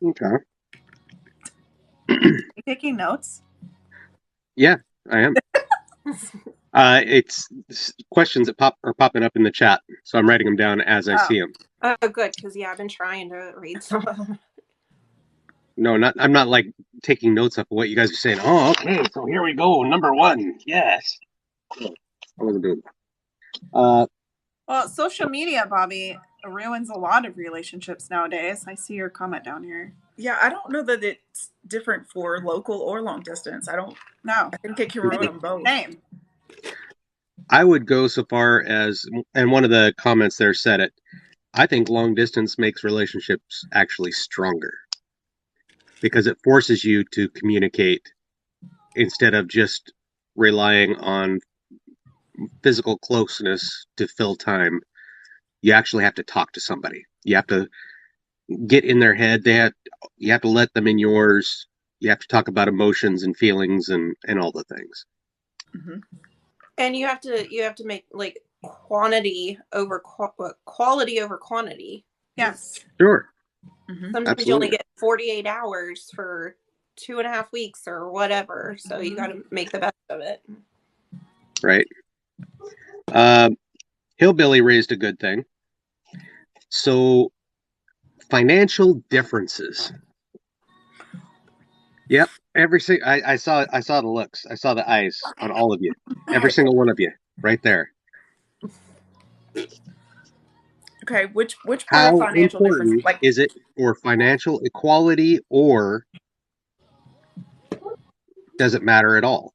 Okay. Are you taking notes? Yeah, I am. It's questions that are popping up in the chat, so I'm writing them down as I see them. Oh, good, because I've been trying to read some of them. No, I'm not like taking notes of what you guys are saying. Oh, okay, so here we go. Number 1, yes. I wasn't doing that. Well, social media, Bobby, ruins a lot of relationships nowadays. I see your comment down here. Yeah, I don't know that it's different for local or long distance. I don't know. I think it can ruin them both. Same. I would go so far as, and one of the comments there said it, I think long distance makes relationships actually stronger because it forces you to communicate instead of just relying on physical closeness to fill time. You actually have to talk to somebody. You have to get in their head. You have to let them in yours. You have to talk about emotions and feelings and all the things. Mm-hmm. And you have to make like quantity over quality over quantity. Yes. Sure. Mm-hmm. Sometimes Absolutely. you only get 48 hours for 2.5 weeks or whatever. So you got to make the best of it. Right. Hillbilly raised a good thing. So financial differences. Yep. I saw the looks. I saw the eyes on all of you. Every single one of you right there. Okay, which part How of financial difference? important Like, is it for financial equality, or does it matter at all?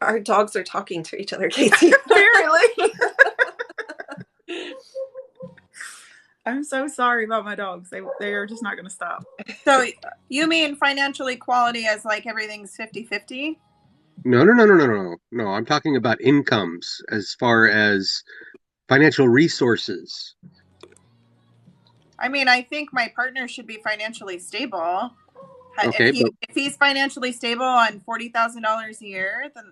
Our dogs are talking to each other, Casey. apparently. I'm so sorry about my dogs. They are just not going to stop. So you mean financial equality as like everything's 50-50? No. No, I'm talking about incomes as far as financial resources. I mean, I think my partner should be financially stable. Okay, if he's financially stable on $40,000 a year, then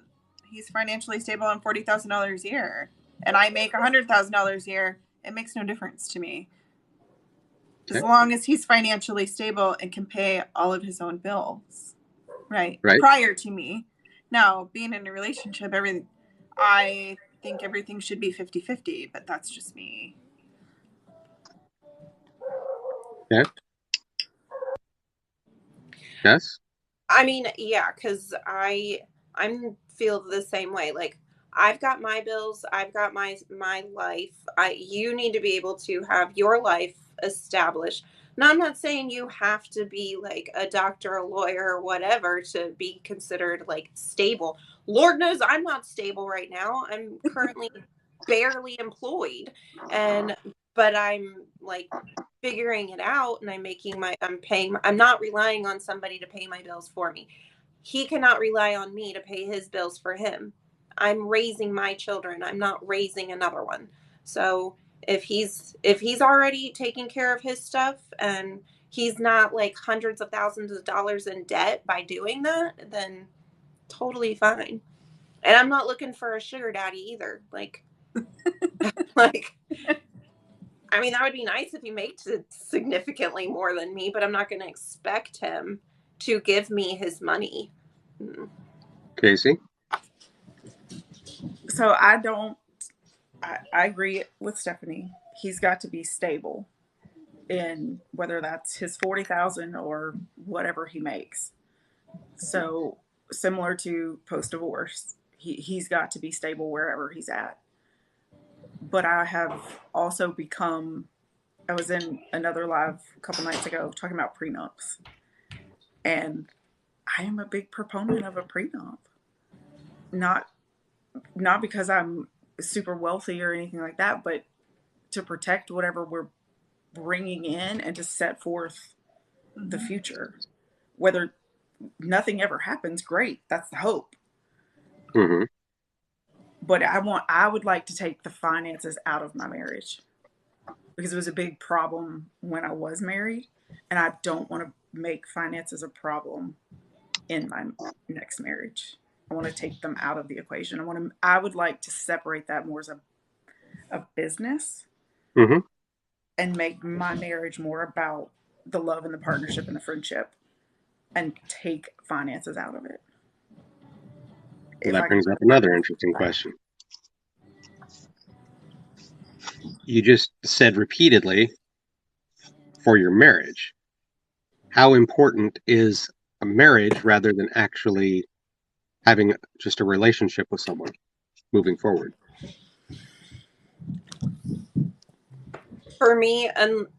he's financially stable on $40,000 a year. And I make $100,000 a year. It makes no difference to me. As long as he's financially stable and can pay all of his own bills. Right. Right. Prior to me. Now, being in a relationship, I think everything should be 50-50, but that's just me. Yeah. Yes. I mean, yeah, because I'm feel the same way. Like I've got my bills, I've got my life. You need to be able to have your life established. Now, I'm not saying you have to be like a doctor, a lawyer, or whatever to be considered like stable. Lord knows I'm not stable right now. I'm currently barely employed, and but I'm like figuring it out, and I'm not relying on somebody to pay my bills for me. He cannot rely on me to pay his bills for him. I'm raising my children. I'm not raising another one. So if he's already taking care of his stuff and he's not like hundreds of thousands of dollars in debt by doing that, then totally fine. And I'm not looking for a sugar daddy either. Like I mean, that would be nice if he made significantly more than me, but I'm not going to expect him to give me his money. Casey. So I agree with Stephanie. He's got to be stable in whether that's his 40,000 or whatever he makes. So similar to post divorce, he's got to be stable wherever he's at. But I have also become, I was in another live a couple nights ago talking about prenups. And I am a big proponent of a prenup. Not not because I'm super wealthy or anything like that, but to protect whatever we're bringing in and to set forth the future. Whether nothing ever happens, great. That's the hope. Mm-hmm. But I would like to take the finances out of my marriage because it was a big problem when I was married, and I don't want to make finances a problem in my next marriage. I want to take them out of the equation. I would like to separate that more as a business Mm-hmm. and make my marriage more about the love and the partnership and the friendship and take finances out of it. Well, If that I could brings really up another put interesting that. question. You just said repeatedly for your marriage. How important is a marriage rather than actually having just a relationship with someone moving forward? For me,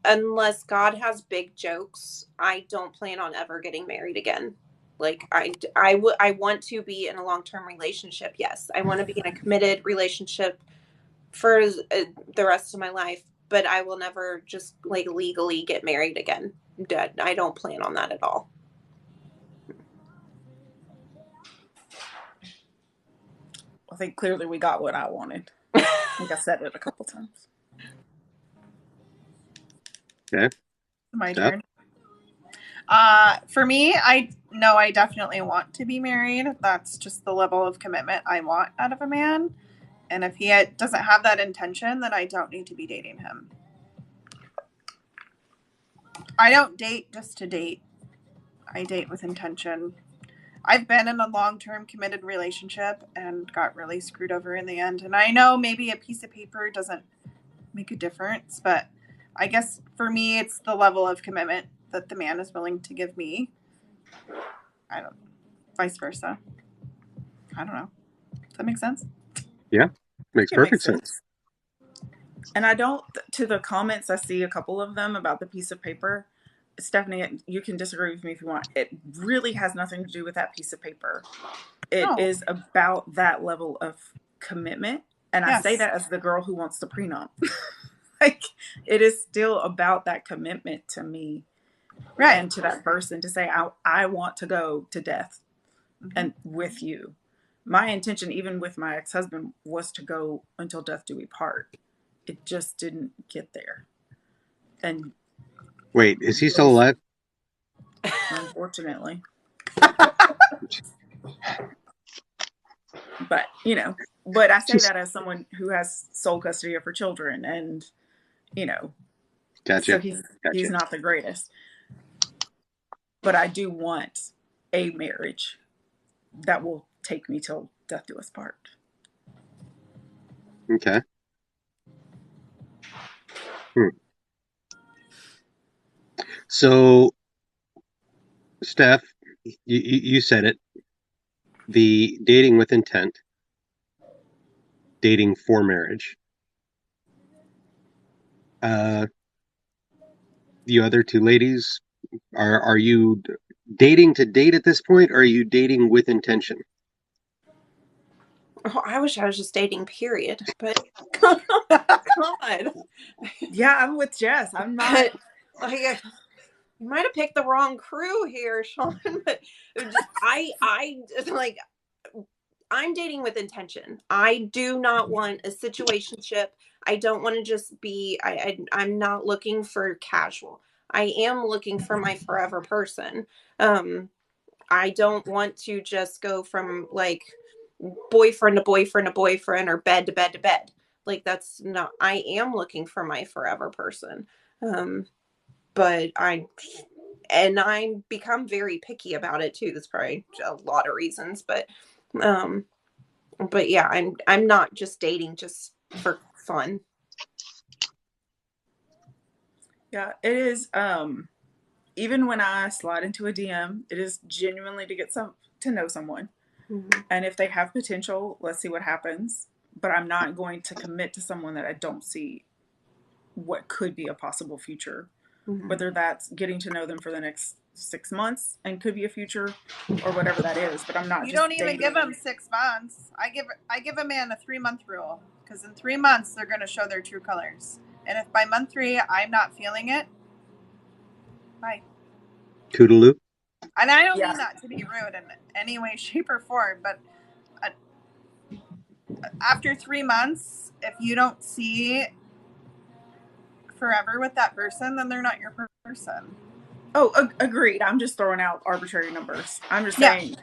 unless God has big jokes, I don't plan on ever getting married again. Like I want to be in a long-term relationship. Yes, I want to be in a committed relationship for the rest of my life, but I will never just like legally get married again. I don't plan on that at all. I think clearly we got what I wanted. I think I said it a couple times. Okay. My Steph? turn. For me, I definitely want to be married. That's just the level of commitment I want out of a man. And if he doesn't have that intention, then I don't need to be dating him. I don't date just to date. I date with intention. I've been in a long-term committed relationship and got really screwed over in the end. And I know maybe a piece of paper doesn't make a difference, but I guess for me, it's the level of commitment that the man is willing to give me. I don't, vice versa. I don't know. Does that make sense? Yeah. Makes It perfect makes sense. sense. And I don't, to the comments, I see a couple of them about the piece of paper. Stephanie, you can disagree with me if you want. It really has nothing to do with that piece of paper. It No. is about that level of commitment. And I say Yes. that as the girl who wants the prenup. Like, it is still about that commitment to me Right. and to that person to say, I want to go to death and with you. My intention, even with my ex-husband, was to go until death do we part. It just didn't get there. And Wait, is he still both, alive? unfortunately. But, but I say Just that as someone who has sole custody of her children, and, so gotcha. he's Gotcha. not the greatest. But I do want a marriage that will take me till death do us part. Okay. So, Steph, you said it. The dating with intent, dating for marriage. You other two ladies, are you dating to date at this point, or are you dating with intention? Oh, I wish I was just dating, period. But God, Yeah, I'm with Jess. I'm not. like you might have picked the wrong crew here, Sean. But I like I'm dating with intention. I do not want a situationship. I don't want to just be. I'm not looking for casual. I am looking for my forever person. Um, I don't want to just go from like boyfriend to boyfriend to boyfriend or bed to bed to bed. Like that's not. I am looking for my forever person. Um, but I'm become very picky about it too. That's probably a lot of reasons, um, but yeah, I'm not just dating just for fun. Yeah, it is. Even when I slide into a DM, it is genuinely to get to know someone. Mm-hmm. And if they have potential, let's see what happens. But I'm not going to commit to someone that I don't see what could be a possible future. Mm-hmm. Whether that's getting to know them for the next 6 months and could be a future, or whatever that is. But I'm not. You just don't even give them 6 months. I give a man a 3-month rule because in 3 months they're going to show their true colors. And if by month 3 I'm not feeling it, bye. Toodaloo. And I don't Yeah. mean that to be rude in any way, shape, or form, but after 3 months, if you don't see forever with that person, then they're not your person. Oh, agreed. I'm just throwing out arbitrary numbers. I'm just saying,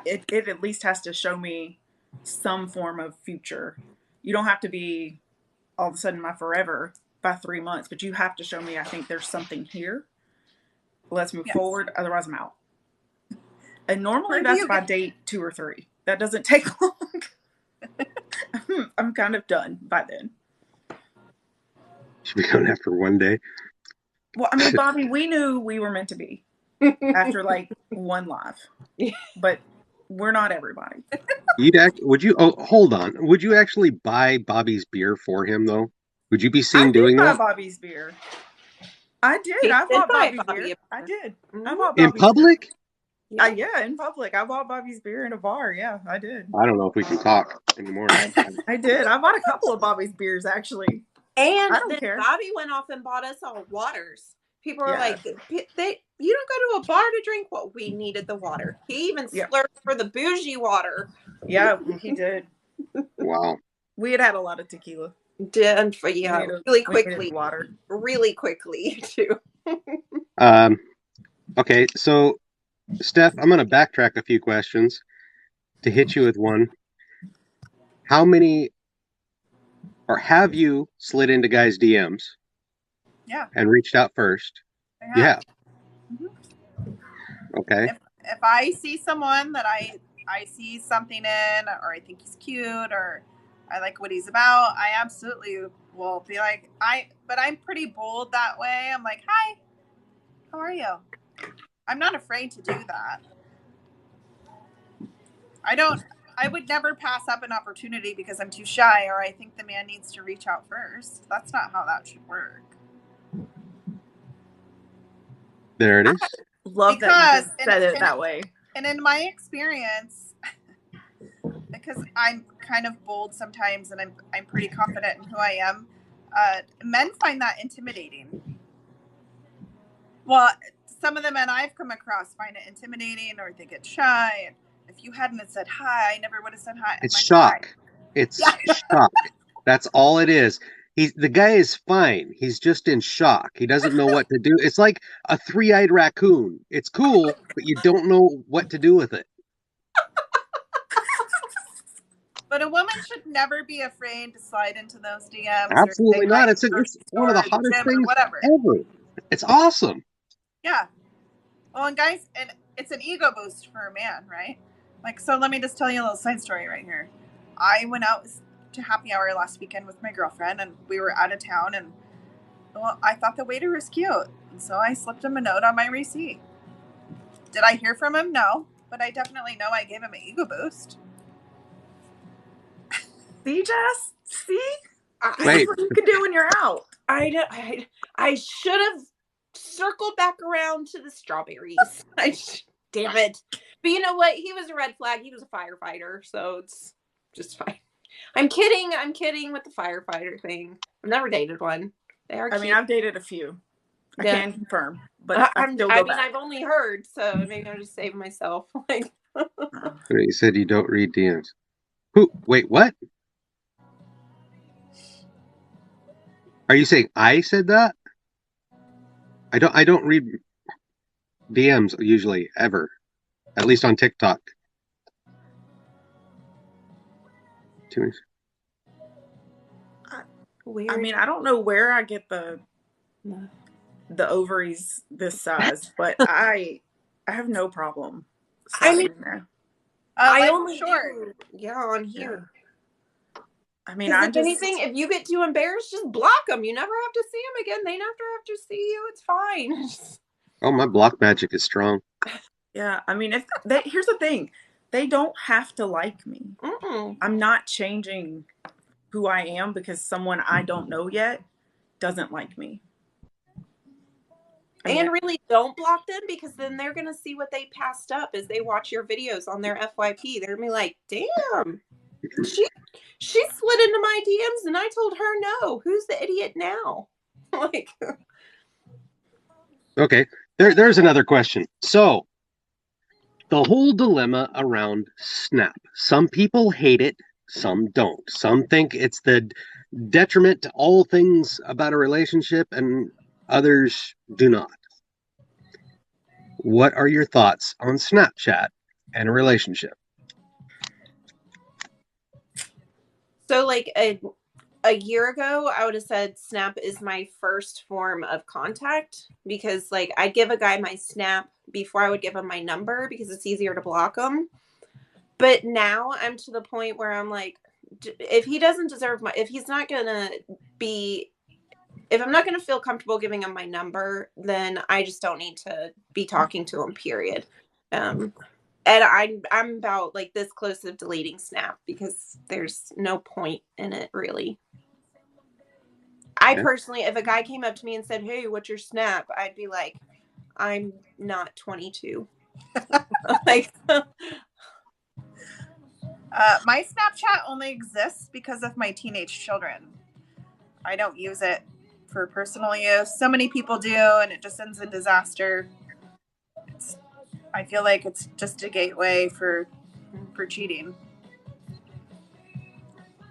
it at least has to show me some form of future. You don't have to be all of a sudden my forever by 3 months, but you have to show me. I think there's something here. Let's move forward. Otherwise, I'm out. And normally that's by date 2 or 3. That doesn't take long. I'm kind of done by then. Should be going after one day. Well, I mean, Bobby, we knew we were meant to be after like one live, but we're not everybody. Would you? Oh, hold on. Would you actually buy Bobby's beer for him though? Would you be I seen did doing buy that Bobby's beer. I did. He I did bought buy Bobby Bobby beer. a I beer. did. Mm-hmm. I bought in Bobby's beer. public? Yeah, in public. I bought Bobby's beer in a bar. Yeah, I did. I don't know if we can talk anymore. I did. I bought a couple of Bobby's beers actually. And I don't then care. Bobby went off and bought us all waters. People are Yeah. like, you don't go to a bar to drink what we needed the water. He even splurged for the bougie water. Yeah, he did. Wow. We had a lot of tequila. Did really quickly. Water. Really quickly too. Okay, so Steph, I'm going to backtrack a few questions to hit you with one. How many, or have you slid into guys' DMs? Yeah. And reached out first? Yeah. Mm-hmm. Okay. If I see someone that I see something in, or I think he's cute, or I like what he's about, I absolutely will be like, but I'm pretty bold that way. I'm like, hi, how are you? I'm not afraid to do that. I would never pass up an opportunity because I'm too shy or I think the man needs to reach out first. That's not how that should work. There it is. Love that you said it that way. And in my experience, because I'm kind of bold sometimes and I'm pretty confident in who I am, men find that intimidating. Well, some of the men I've come across find it intimidating or they get shy. And if you hadn't said hi, I never would have said hi. It's shock. It's shock. That's all it is. The guy is fine. He's just in shock. He doesn't know what to do. It's like a 3-eyed raccoon. It's cool, but you don't know what to do with it. But a woman should never be afraid to slide into those DMs. Absolutely not. It's one of the hottest things ever. It's awesome. Yeah. Well, and guys, and it's an ego boost for a man, right? Like, so let me just tell you a little side story right here. I went out to happy hour last weekend with my girlfriend, and we were out of town, and well, I thought the waiter was cute, and so I slipped him a note on my receipt. Did I hear from him? No, but I definitely know I gave him an ego boost. See, Jess? See? This Wait. is what you can do when you're out. I should have circled back around to the strawberries. Damn it. But you know what? He was a red flag. He was a firefighter, so it's just fine. I'm kidding with the firefighter thing. I've never dated one. They are cute. I mean, I've dated a few. I Yeah. can confirm, but I still go back. I've only heard, so maybe I'm just saving myself. Like, You said you don't read DMs. Who? Wait, what? Are you saying I said that? I don't read DMs usually ever, at least on TikTok. I mean, I don't know where I get the ovaries this size, but I have no problem. I mean, I like only short. Yeah, on here. Yeah. I mean, if anything, if you get too embarrassed, just block them. You never have to see them again. They never have to see you. It's fine. Oh, my block magic is strong. Yeah, I mean, here's the thing, they don't have to like me. I'm not changing who I am because someone I don't know yet doesn't like me. And really don't block them, because then they're going to see what they passed up as they watch your videos on their FYP. They're going to be like, damn, she slid into my DMs and I told her no. Who's the idiot now? Like, okay, there's another question. So, the whole dilemma around Snap. Some people hate it, some don't. Some think it's the detriment to all things about a relationship, and others do not. What are your thoughts on Snapchat and a relationship? so like a year ago, I would have said Snap is my first form of contact, because like I'd give a guy my Snap before I would give him my number because it's easier to block him. But now I'm to the point where I'm like, if he doesn't deserve if he's not gonna be, if I'm not gonna feel comfortable giving him my number, then I just don't need to be talking to him, period. And I'm about like this close of deleting Snap because there's no point in it, really. I personally, if a guy came up to me and said, hey, what's your Snap? I'd be like, I'm not 22. Like, my Snapchat only exists because of my teenage children. I don't use it for personal use. So many people do, and it just ends in disaster. I feel like it's just a gateway for cheating.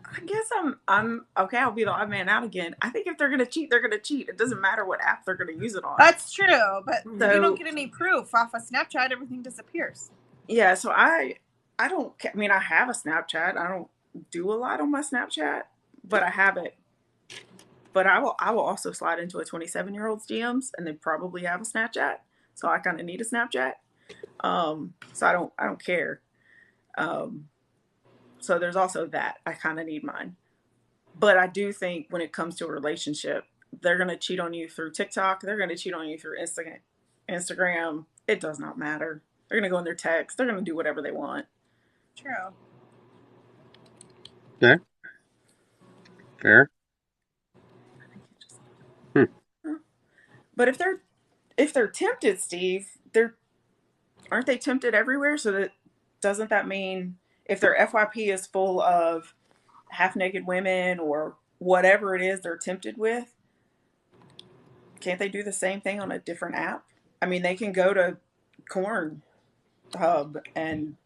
I guess I'm okay. I'll be the odd man out again. I think if they're gonna cheat, they're gonna cheat. It doesn't matter what app they're gonna use it on. That's true, but you don't get any proof off of Snapchat. Everything disappears. Yeah, so I don't. I mean, I have a Snapchat. I don't do a lot on my Snapchat, but I have it. But I will also slide into a 27-year-old's DMs and then probably have a Snapchat. So I kind of need a Snapchat. So I don't care. So there's also that. I kind of need mine. But I do think when it comes to a relationship, they're going to cheat on you through TikTok. They're going to cheat on you through Instagram. It does not matter. They're going to go in their text. They're going to do whatever they want. True. Okay. Fair. But if they're tempted, Steve, aren't they tempted everywhere? So doesn't that mean if their FYP is full of half naked women or whatever it is they're tempted with, can't they do the same thing on a different app? I mean, they can go to Corn Hub and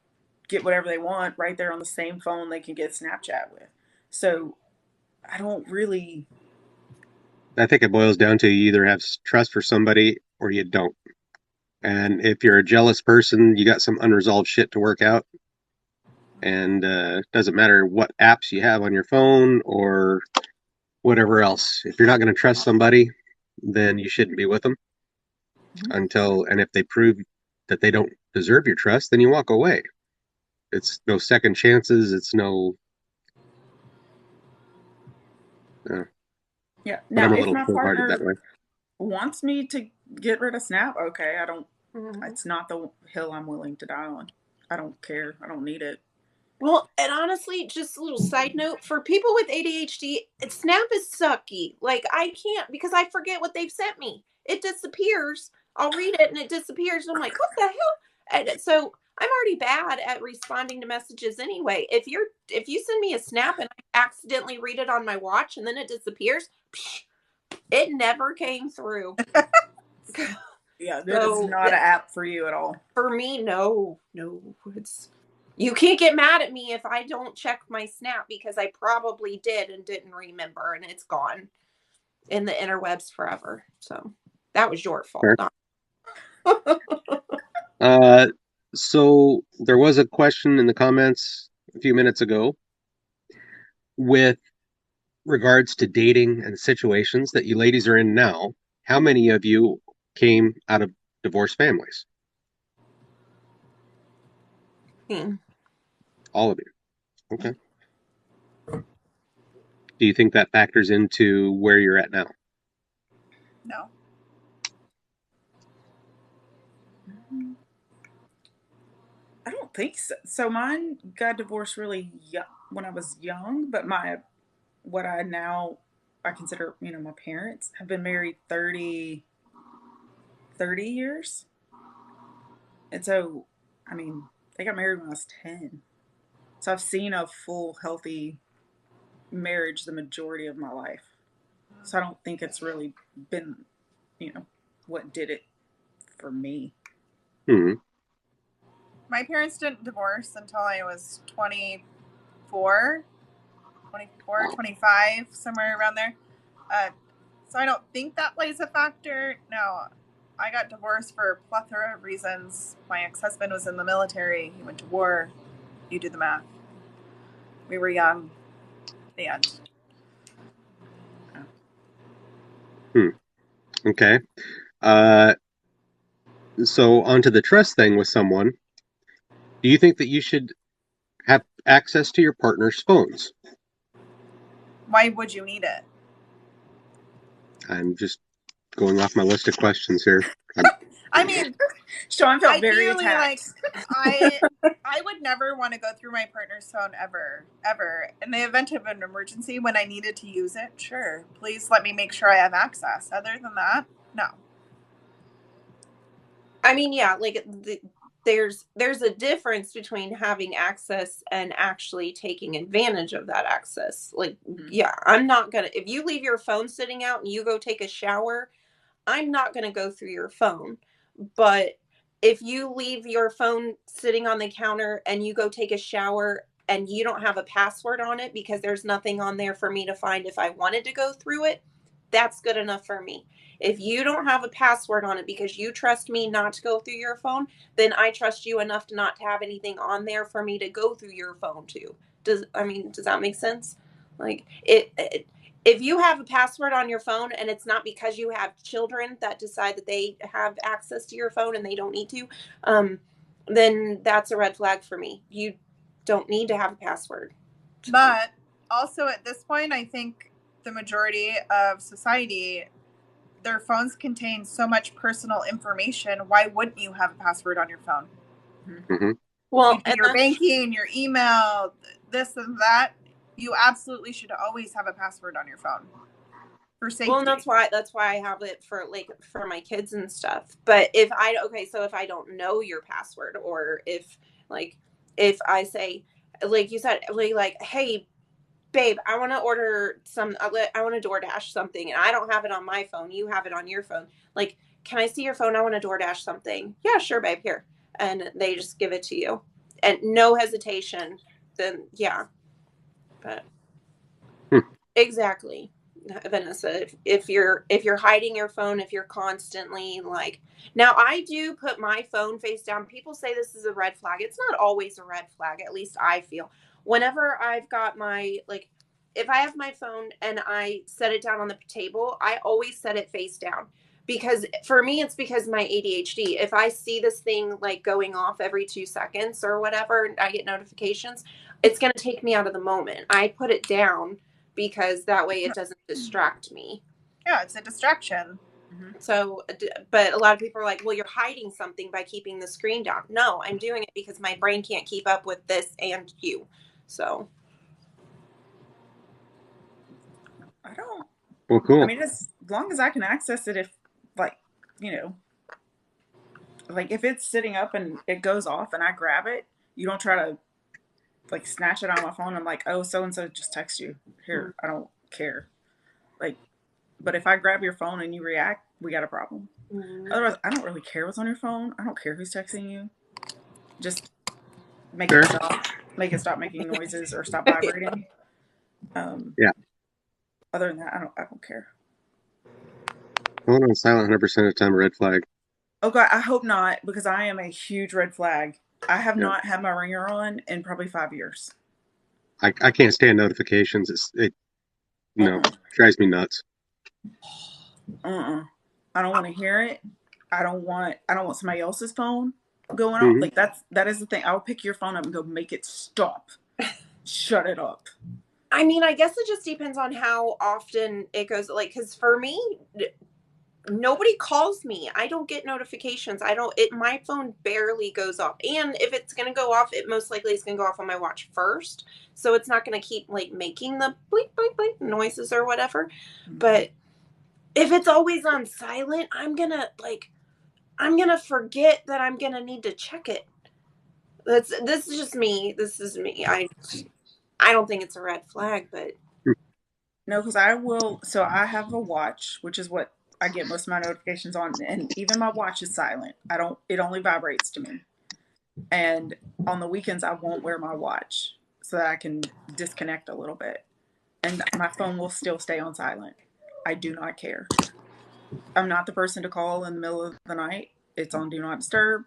get whatever they want right there on the same phone they can get Snapchat with. So I don't really. I think it boils down to you either have trust for somebody or you don't. And if you're a jealous person, you got some unresolved shit to work out. And it doesn't matter what apps you have on your phone or whatever else. If you're not going to trust somebody, then you shouldn't be with them and if they prove that they don't deserve your trust, then you walk away. It's no second chances. It's no. Yeah. But I'm Now, a if little my cold-hearted that partner way. wants me to get rid of Snap, okay, I don't. Mhm. It's not the hill I'm willing to die on. I don't care. I don't need it. Well, and honestly, just a little side note for people with ADHD, Snap is sucky. Like, I can't because I forget what they've sent me. It disappears. I'll read it and it disappears. And I'm like, what the hell? And so I'm already bad at responding to messages anyway. If you send me a Snap and I accidentally read it on my watch and then it disappears, psh, it never came through. Yeah, that is So not an app for you at all. for me, no, it's you can't get mad at me if I don't check my Snap because I probably did and didn't remember and it's gone in the interwebs forever. So that was your fault. Sure. Not So there was a question in the comments a few minutes ago with regards to dating and situations that you ladies are in now. How many of you came out of divorced families? Hmm. All of you. Okay. Do you think that factors into where you're at now? No. I don't think so. So mine got divorced really young, when I was young, but what I consider, my parents have been married 30 years. And so, I mean, they got married when I was 10. So I've seen a full, healthy marriage the majority of my life. So I don't think it's really been, what did it for me. Hmm. My parents didn't divorce until I was 24, 24, 25, somewhere around there. So I don't think that plays a factor. Now, I got divorced for a plethora of reasons. My ex-husband was in the military. He went to war. You do the math. We were young. The end. Hmm. Okay. Uh, so onto the trust thing with someone. Do you think that you should have access to your partner's phones? Why would you need it? I'm just going off my list of questions here. I mean, Sean felt very ideally, attacked. I would never want to go through my partner's phone ever. In the event of an emergency, when I needed to use it, sure. Please let me make sure I have access. Other than that, no. I mean, yeah, like there's a difference between having access and actually taking advantage of that access. Like, yeah, I'm not gonna if you leave your phone sitting out and you go take a shower, I'm not gonna go through your phone. But if you leave your phone sitting on the counter and you go take a shower and you don't have a password on it because there's nothing on there for me to find if I wanted to go through it, that's good enough for me. If you don't have a password on it because you trust me not to go through your phone, then I trust you enough to not to have anything on there for me to go through your phone to. Does that make sense? Like if you have a password on your phone and it's not because you have children that decide that they have access to your phone and they don't need to, then that's a red flag for me. You don't need to have a password. But also at this point, I think the majority of society, their phones contain so much personal information. Why wouldn't you have a password on your phone? Mhm. Well, You do your banking, your email, this and that. You absolutely should always have a password on your phone for safety. Well, and that's why I have it for for my kids and stuff. But if I don't know your password, or if I say, like you said, hey babe, I want to order I want to DoorDash something and I don't have it on my phone, you have it on your phone. Like, can I see your phone? I want to DoorDash something. Yeah, sure, babe, here. And they just give it to you. And no hesitation. Then yeah. But Hmm. exactly. Vanessa, if you're hiding your phone, if you're constantly like, now I do put my phone face down. People say this is a red flag. It's not always a red flag, at least I feel. Whenever I've got my if I have my phone and I set it down on the table, I always set it face down because for me, it's because my ADHD. If I see this thing like going off every 2 seconds or whatever, and I get notifications, it's going to take me out of the moment. I put it down because that way it doesn't distract me. Yeah, it's a distraction. So, but a lot of people are like, well, you're hiding something by keeping the screen down. No, I'm doing it because my brain can't keep up with this and you. So, I don't. Well, cool. I mean, as long as I can access it, if like, like if it's sitting up and it goes off and I grab it, you don't try to like snatch it on my phone. I'm like, oh, so and so just text you. Here, I don't care. Like, but if I grab your phone and you react, we got a problem. Otherwise, I don't really care what's on your phone. I don't care who's texting you. Just make Sure. it stop. Make it stop making noises or stop vibrating. Yeah. Other than that, I don't care. Phone on silent 100% of the time, red flag. Oh God, I hope not, because I am a huge red flag. I have Yeah. not had my ringer on in probably 5 years. I can't stand notifications. No, drives me nuts. I don't want to hear it. I don't want somebody else's phone going off. Mm-hmm. Like that is the thing. I'll pick your phone up and go make it stop. Shut it up. I mean, I guess it just depends on how often it goes. Like, because for me, nobody calls me. I don't get notifications. My phone barely goes off. And if it's going to go off, it most likely is going to go off on my watch first. So it's not going to keep like making the blink, blink, blink noises or whatever. But if it's always on silent, I'm going to forget that I'm going to need to check it. This is just me. This is me. I don't think it's a red flag, but No, because I will. So I have a watch, which is what I get most of my notifications on, and even my watch is silent. I don't. It only vibrates to me. And on the weekends, I won't wear my watch so that I can disconnect a little bit, and my phone will still stay on silent. I do not care. I'm not the person to call in the middle of the night. It's on do not disturb.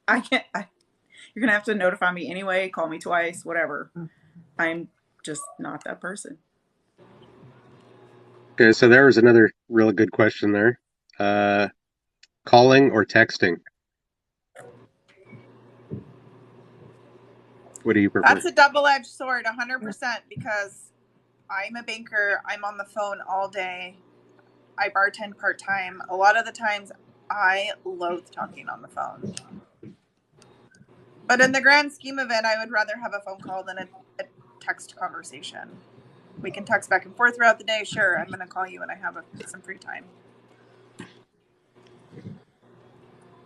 I can't. You're gonna have to notify me anyway. Call me twice, whatever. I'm just not that person. Okay, so there was another really good question there. Calling or texting? What do you prefer? That's a double-edged sword, 100%, because I'm a banker. I'm on the phone all day. I bartend part-time. A lot of the times, I loathe talking on the phone. But in the grand scheme of it, I would rather have a phone call than a text conversation. We can text back and forth throughout the day. Sure, I'm going to call you when I have some free time.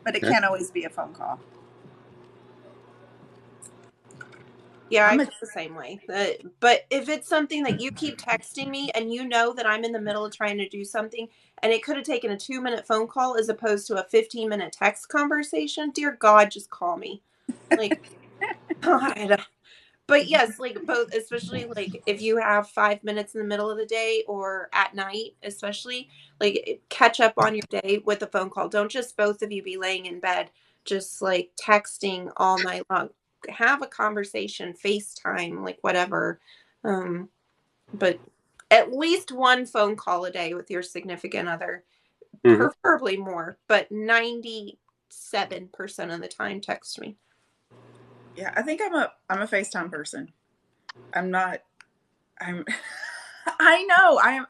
But it can't always be a phone call. yeah, I feel the same way. But if it's something that you keep texting me and you know that I'm in the middle of trying to do something and it could have taken a 2-minute phone call as opposed to a 15-minute text conversation, dear God, just call me. Like, God. But yes, like both, especially like if you have 5 minutes in the middle of the day or at night, especially like catch up on your day with a phone call. Don't just both of you be laying in bed, just like texting all night long. Have a conversation, FaceTime, like whatever. But at least one phone call a day with your significant other, preferably more, but 97% of the time text me. Yeah, I think I'm a FaceTime person. I'm not. I'm. I know. I am.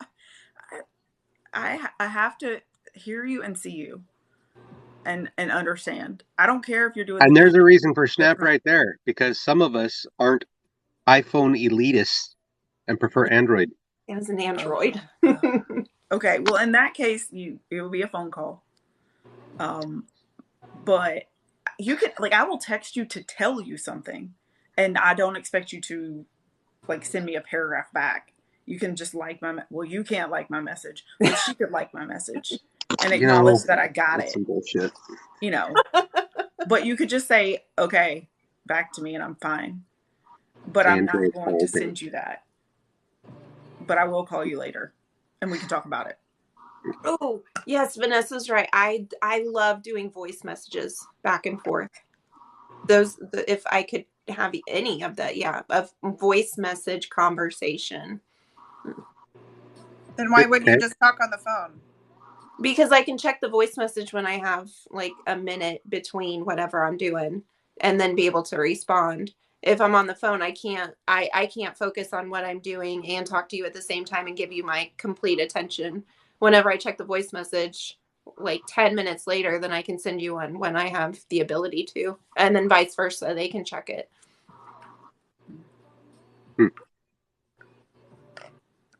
I have to hear you and see you, and understand. I don't care if you're doing. And there's a reason for Snap right there, because some of us aren't iPhone elitists and prefer Android. As an Android. Okay, well, in that case, it will be a phone call. But you can I will text you to tell you something, and I don't expect you to like send me a paragraph back. You can just like well, you can't like my message, but she could like my message and acknowledge that I got it. Some bullshit. But you could just say, okay, back to me, and I'm fine. But I'm not going to send you that. But I will call you later, and we can talk about it. Oh, yes, Vanessa's right. I love doing voice messages back and forth. If I could have any of that, a voice message conversation. Then why wouldn't you just talk on the phone? Because I can check the voice message when I have like a minute between whatever I'm doing and then be able to respond. If I'm on the phone, I can't focus on what I'm doing and talk to you at the same time and give you my complete attention. Whenever I check the voice message like 10 minutes later, then I can send you one when I have the ability to. And then vice versa, they can check it.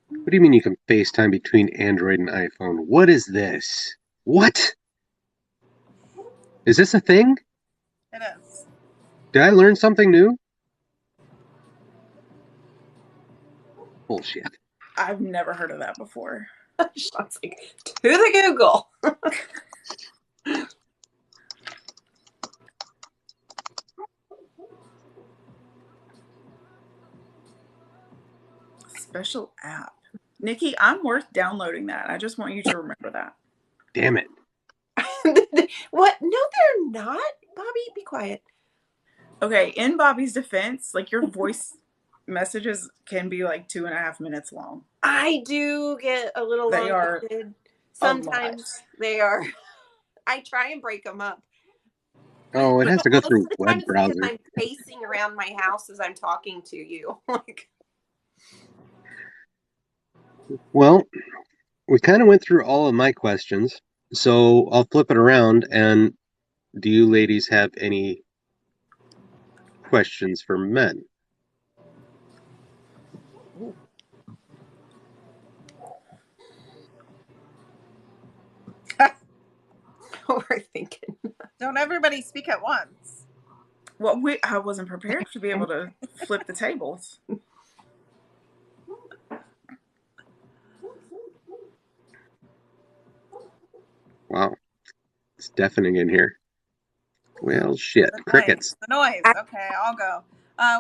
What do you mean you can FaceTime between Android and iPhone? What is this? What? Is this a thing? It is. Did I learn something new? Bullshit. I've never heard of that before. Sean's like, to the Google. Special app. Nikki, I'm worth downloading that. I just want you to remember that. Damn it. What? No, they're not. Bobby, be quiet. Okay, in Bobby's defense, like your voice messages can be like 2.5 minutes long. I do get a little They are long-winded. Sometimes they are. I try and break them up. Oh, it has to go Most through of the web time it's because browser. I'm pacing around my house as I'm talking to you. Like, Well, we kind of went through all of my questions, so I'll flip it around. And do you ladies have any questions for men? we're thinking. Don't everybody speak at once. well, I wasn't prepared to be able to flip the tables. Wow, it's deafening in here. Well, shit, The crickets. The noise. Okay, I'll go.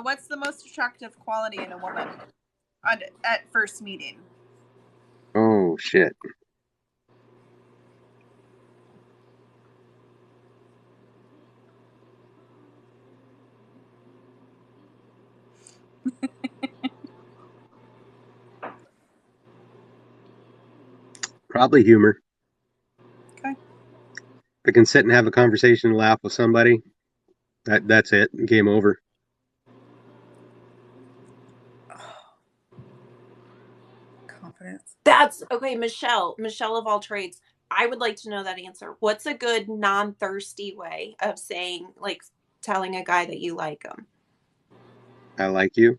What's the most attractive quality in a woman at first meeting? Oh, shit. Probably humor. Okay. If I can sit and have a conversation and laugh with somebody, that's it. Game over. Confidence. That's okay, Michelle. Michelle of all trades. I would like to know that answer. What's a good non-thirsty way of saying, like, telling a guy that you like him? I like you.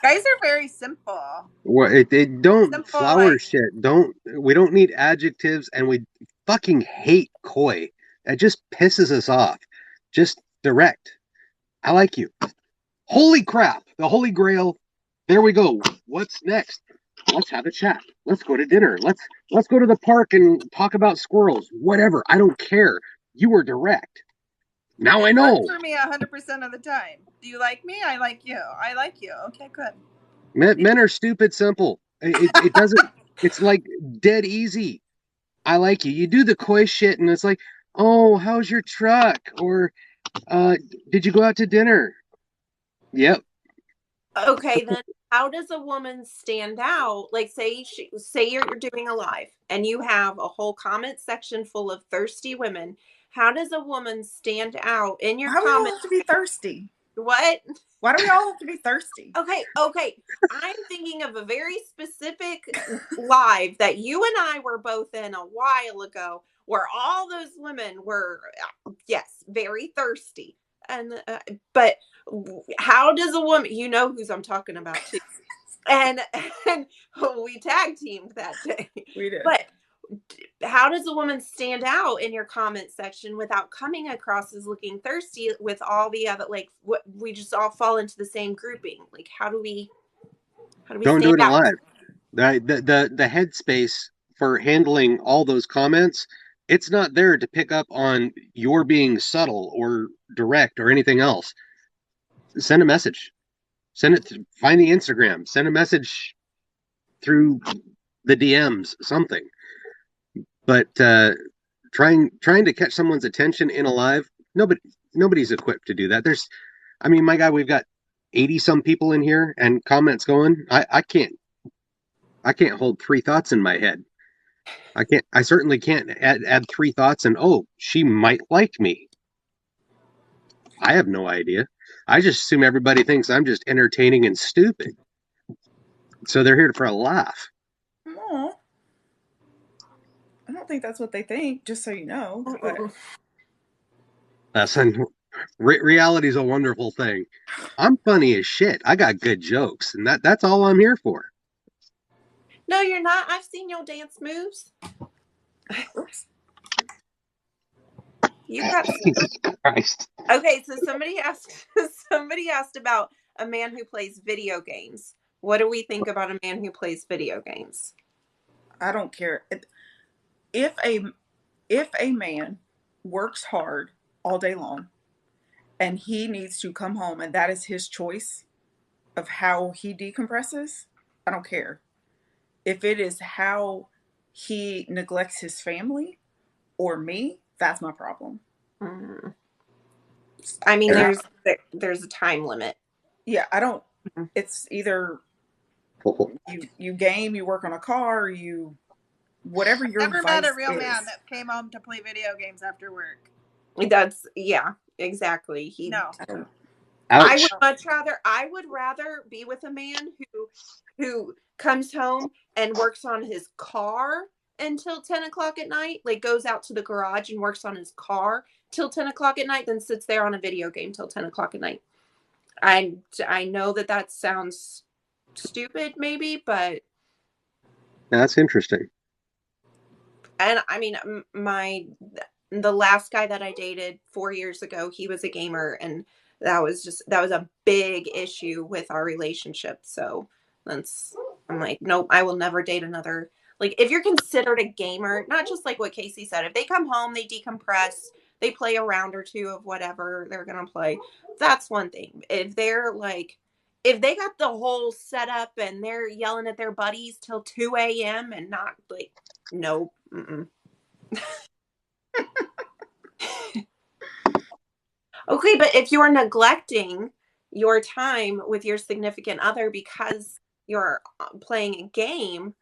Guys are very simple. Well, it don't Simple, flower like- shit. We don't need adjectives, and we fucking hate coy. That just pisses us off. Just direct. I like you. Holy crap! The Holy Grail. There we go. What's next? Let's have a chat. Let's go to dinner. Let's go to the park and talk about squirrels. Whatever. I don't care. You were direct. Now I It know. works for me 100% of the time. Do you like me? I like you. I like you. Okay, good. Men are stupid simple. It doesn't. It's like dead easy. I like you. You do the coy shit, and it's like, oh, how's your truck? Or, did you go out to dinner? Yep. Okay, then how does a woman stand out? Like, say you're doing a live and you have a whole comment section full of thirsty women. How does a woman stand out in your Why do we all comment? have to be thirsty? What? Why do we all have to be thirsty? Okay. I'm thinking of a very specific live that you and I were both in a while ago, where all those women were, yes, very thirsty. And but how does a woman? You know who's I'm talking about too. And we tag teamed that day. We did. But how does a woman stand out in your comment section without coming across as looking thirsty with all the other, like, what we just all fall into the same grouping? Like, how do we Don't do stand it out? alive. The headspace for handling all those comments, it's not there to pick up on your being subtle or direct or anything else. Send a message. Find the Instagram. Send a message through the DMs, something. But trying to catch someone's attention in a live, nobody's equipped to do that. I mean, my God, we've got 80 some people in here and comments going. I can't hold three thoughts in my head. I certainly can't add three thoughts and, oh, she might like me. I have no idea. I just assume everybody thinks I'm just entertaining and stupid. So they're here for a laugh. No, I don't think that's what they think. Just so you know, but Son, reality's a wonderful thing. I'm funny as shit. I got good jokes, and that's all I'm here for. No, you're not. I've seen your dance moves. oops. You got Jesus Christ. okay. So somebody asked. Somebody asked about a man who plays video games. What do we think about a man who plays video games? I don't care if a man works hard all day long and he needs to come home and that is his choice of how he decompresses. I don't care. If it is how he neglects his family or me, that's my problem. Mm. I mean, Yeah. there's a time limit. Yeah, I don't. Mhm. It's either you game, you work on a car, you whatever your Never met a vice real is. man that came home to play video games after work. That's yeah, exactly. No. I Ouch. would rather be with a man who comes home and works on his car until 10 o'clock at night, like goes out to the garage and works on his car till 10 o'clock at night, than sits there on a video game till 10 o'clock at night. I know that sounds stupid maybe, but That's interesting. and I mean the last guy that I dated 4 years ago, he was a gamer, and that was a big issue with our relationship. So I'm like, nope, I will never date another. Like, if you're considered a gamer, not just like what Casey said, if they come home, they decompress, they play a round or two of whatever they're gonna play, that's one thing. If they're like, if they got the whole setup and they're yelling at their buddies till 2 a.m. and not like, nope. Mm-mm. Okay, but if you're neglecting your time with your significant other because you're playing a game,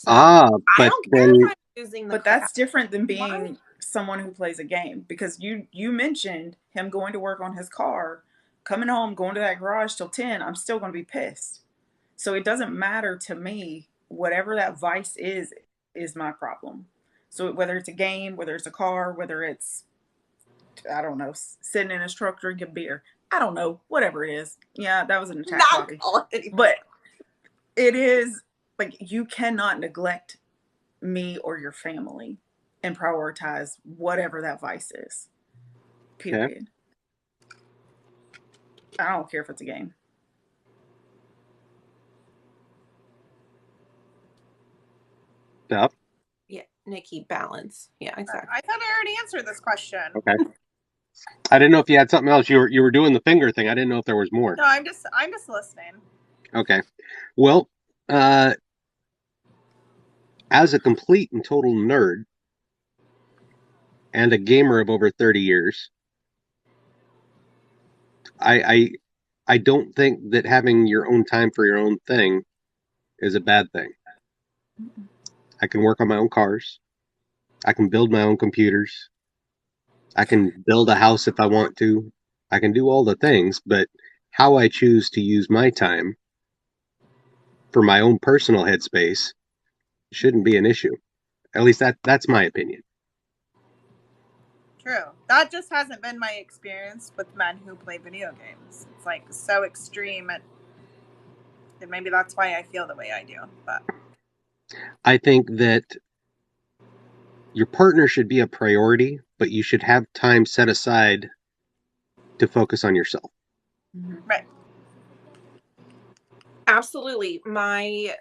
Ah, I but don't care if then I'm using the But crap. that's different than Why? being someone who plays a game because you mentioned him going to work on his car, coming home, going to that garage till 10. I'm still going to be pissed. So it doesn't matter to me. Whatever that vice is my problem. So whether it's a game, whether it's a car, whether it's I don't know, sitting in his truck drinking beer. I don't know, whatever it is. Yeah, that was an attack, Not Bobby. call it anything. But it is like you cannot neglect me or your family and prioritize whatever that vice is. okay. Period. I don't care if it's a game. Stuff. Yeah, Nikki, balance. Yeah, exactly. I thought I already answered this question. Okay. I didn't know if you had something else. You were doing the finger thing. I didn't know if there was more. No, I'm just listening. Okay. Well, uh, as a complete and total nerd and a gamer of over 30 years, I I don't think that having your own time for your own thing is a bad thing. I can work on my own cars. I can build my own computers. I can build a house if I want to. I can do all the things, but how I choose to use my time for my own personal headspace shouldn't be an issue. At least that's my opinion. True. That just hasn't been my experience with men who play video games. It's like so extreme, and maybe that's why I feel the way I do. But I think that your partner should be a priority, but you should have time set aside to focus on yourself. right. Absolutely. My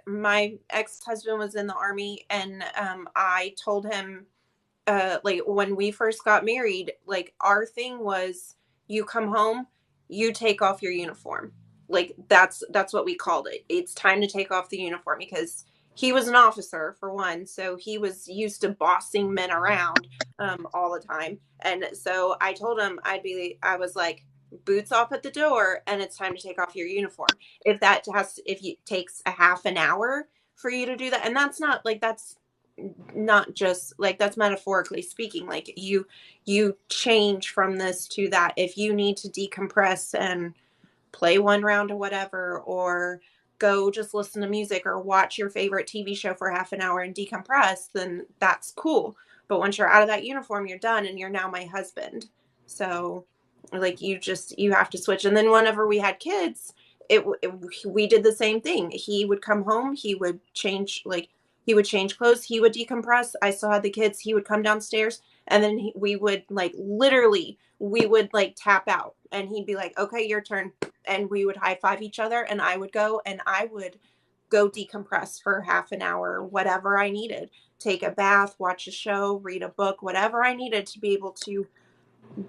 ex-husband was in the army, and I told him like when we first got married, like our thing was, you come home, you take off your uniform. Like that's what we called it. It's time to take off the uniform, because he was an officer for one, so he was used to bossing men around all the time. And so I told him, I was like, boots off at the door, and it's time to take off your uniform. If it takes a half an hour for you to do that, and that's not like not just like, that's metaphorically speaking, like you change from this to that. If you need to decompress and play one round of whatever, or go just listen to music or watch your favorite TV show for half an hour and decompress, then that's cool. But once you're out of that uniform, you're done and you're now my husband. So like you have to switch. And then whenever we had kids, we did the same thing. He would come home, he would change, like he would change clothes, he would decompress. I still had the kids, he would come downstairs, and then we would like literally we would like tap out, and he'd be like, okay, your turn. And we would high five each other, and I would go decompress for half an hour, whatever I needed, take a bath, watch a show, read a book, whatever I needed to be able to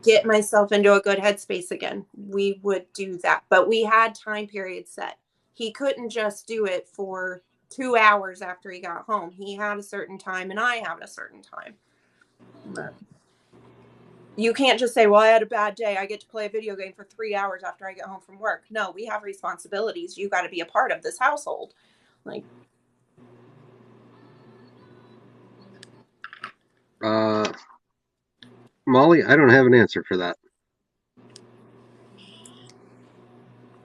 get myself into a good headspace again. We would do that, but we had time periods set. He couldn't just do it for 2 hours after he got home. He had a certain time and I had a certain time. But you can't just say, well, I had a bad day, I get to play a video game for 3 hours after I get home from work. No, we have responsibilities. You got to be a part of this household. Like, Molly, I don't have an answer for that.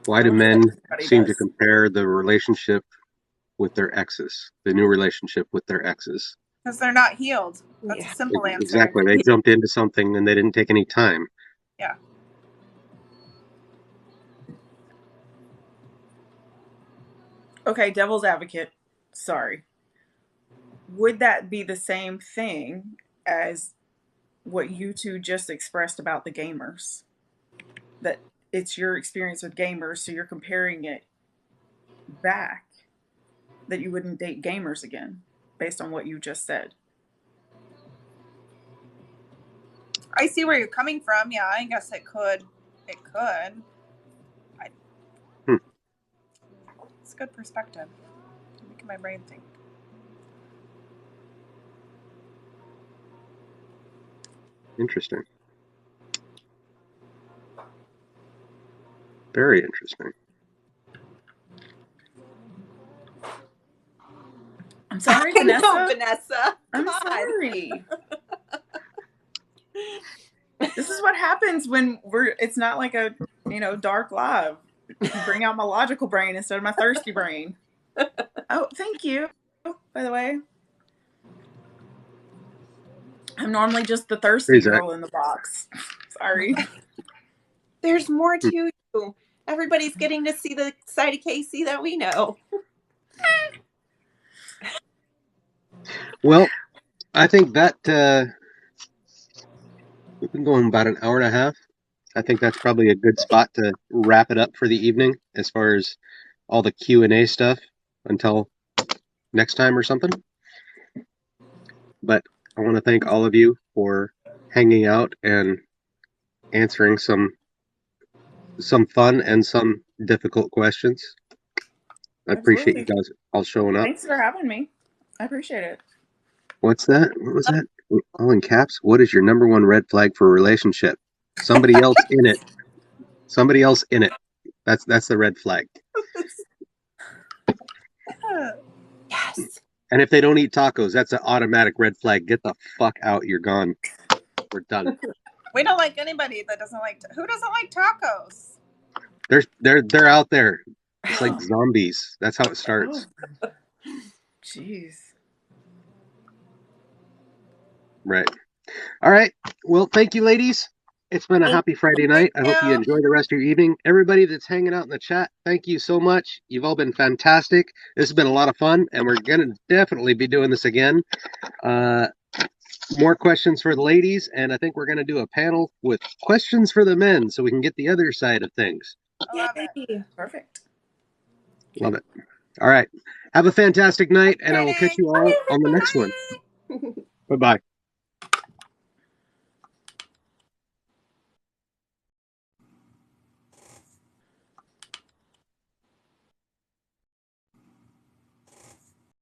Why do men seem to compare the relationship with their exes, the new relationship with their exes? Because they're not healed. That's a simple answer. Exactly. They jumped into something and they didn't take any time. Yeah. Okay, devil's advocate. Sorry. Would that be the same thing as what you two just expressed about the gamers? That it's your experience with gamers, so you're comparing it back, that you wouldn't date gamers again based on what you just said. I see where you're coming from. Yeah, I guess it could. It could. It's a good perspective. Making my brain think. Interesting. Very interesting. I'm sorry, Vanessa. No, Vanessa. I'm sorry. This is what happens when it's not like a, dark live. You bring out my logical brain instead of my thirsty brain. Oh, thank you, by the way. I'm normally just the thirsty girl in the box. Sorry. There's more to you. Everybody's getting to see the side of Casey that we know. Well, I think that we've been going about an hour and a half. I think that's probably a good spot to wrap it up for the evening as far as all the Q&A stuff until next time or something. But I want to thank all of you for hanging out and answering some fun and some difficult questions. I appreciate you guys all showing up. Thanks for having me. I appreciate it. What's that? What was that? All in caps? What is your number one red flag for a relationship? Somebody else in it. Somebody else in it. That's the red flag. Yes. And if they don't eat tacos, that's an automatic red flag. Get the fuck out. You're gone. We're done. We don't like anybody that doesn't like. Who doesn't like tacos? They're out there. It's like zombies. That's how it starts. Oh. Jeez. Right. All right. Well, thank you, ladies. It's been a happy Friday night. I hope you enjoy the rest of your evening. Everybody that's hanging out in the chat, thank you so much. You've all been fantastic. This has been a lot of fun, and we're going to definitely be doing this again. More questions for the ladies, and I think we're going to do a panel with questions for the men so we can get the other side of things. I love it. Perfect. Love it. All right. Have a fantastic night, and I will catch you all on the next one. Bye-bye.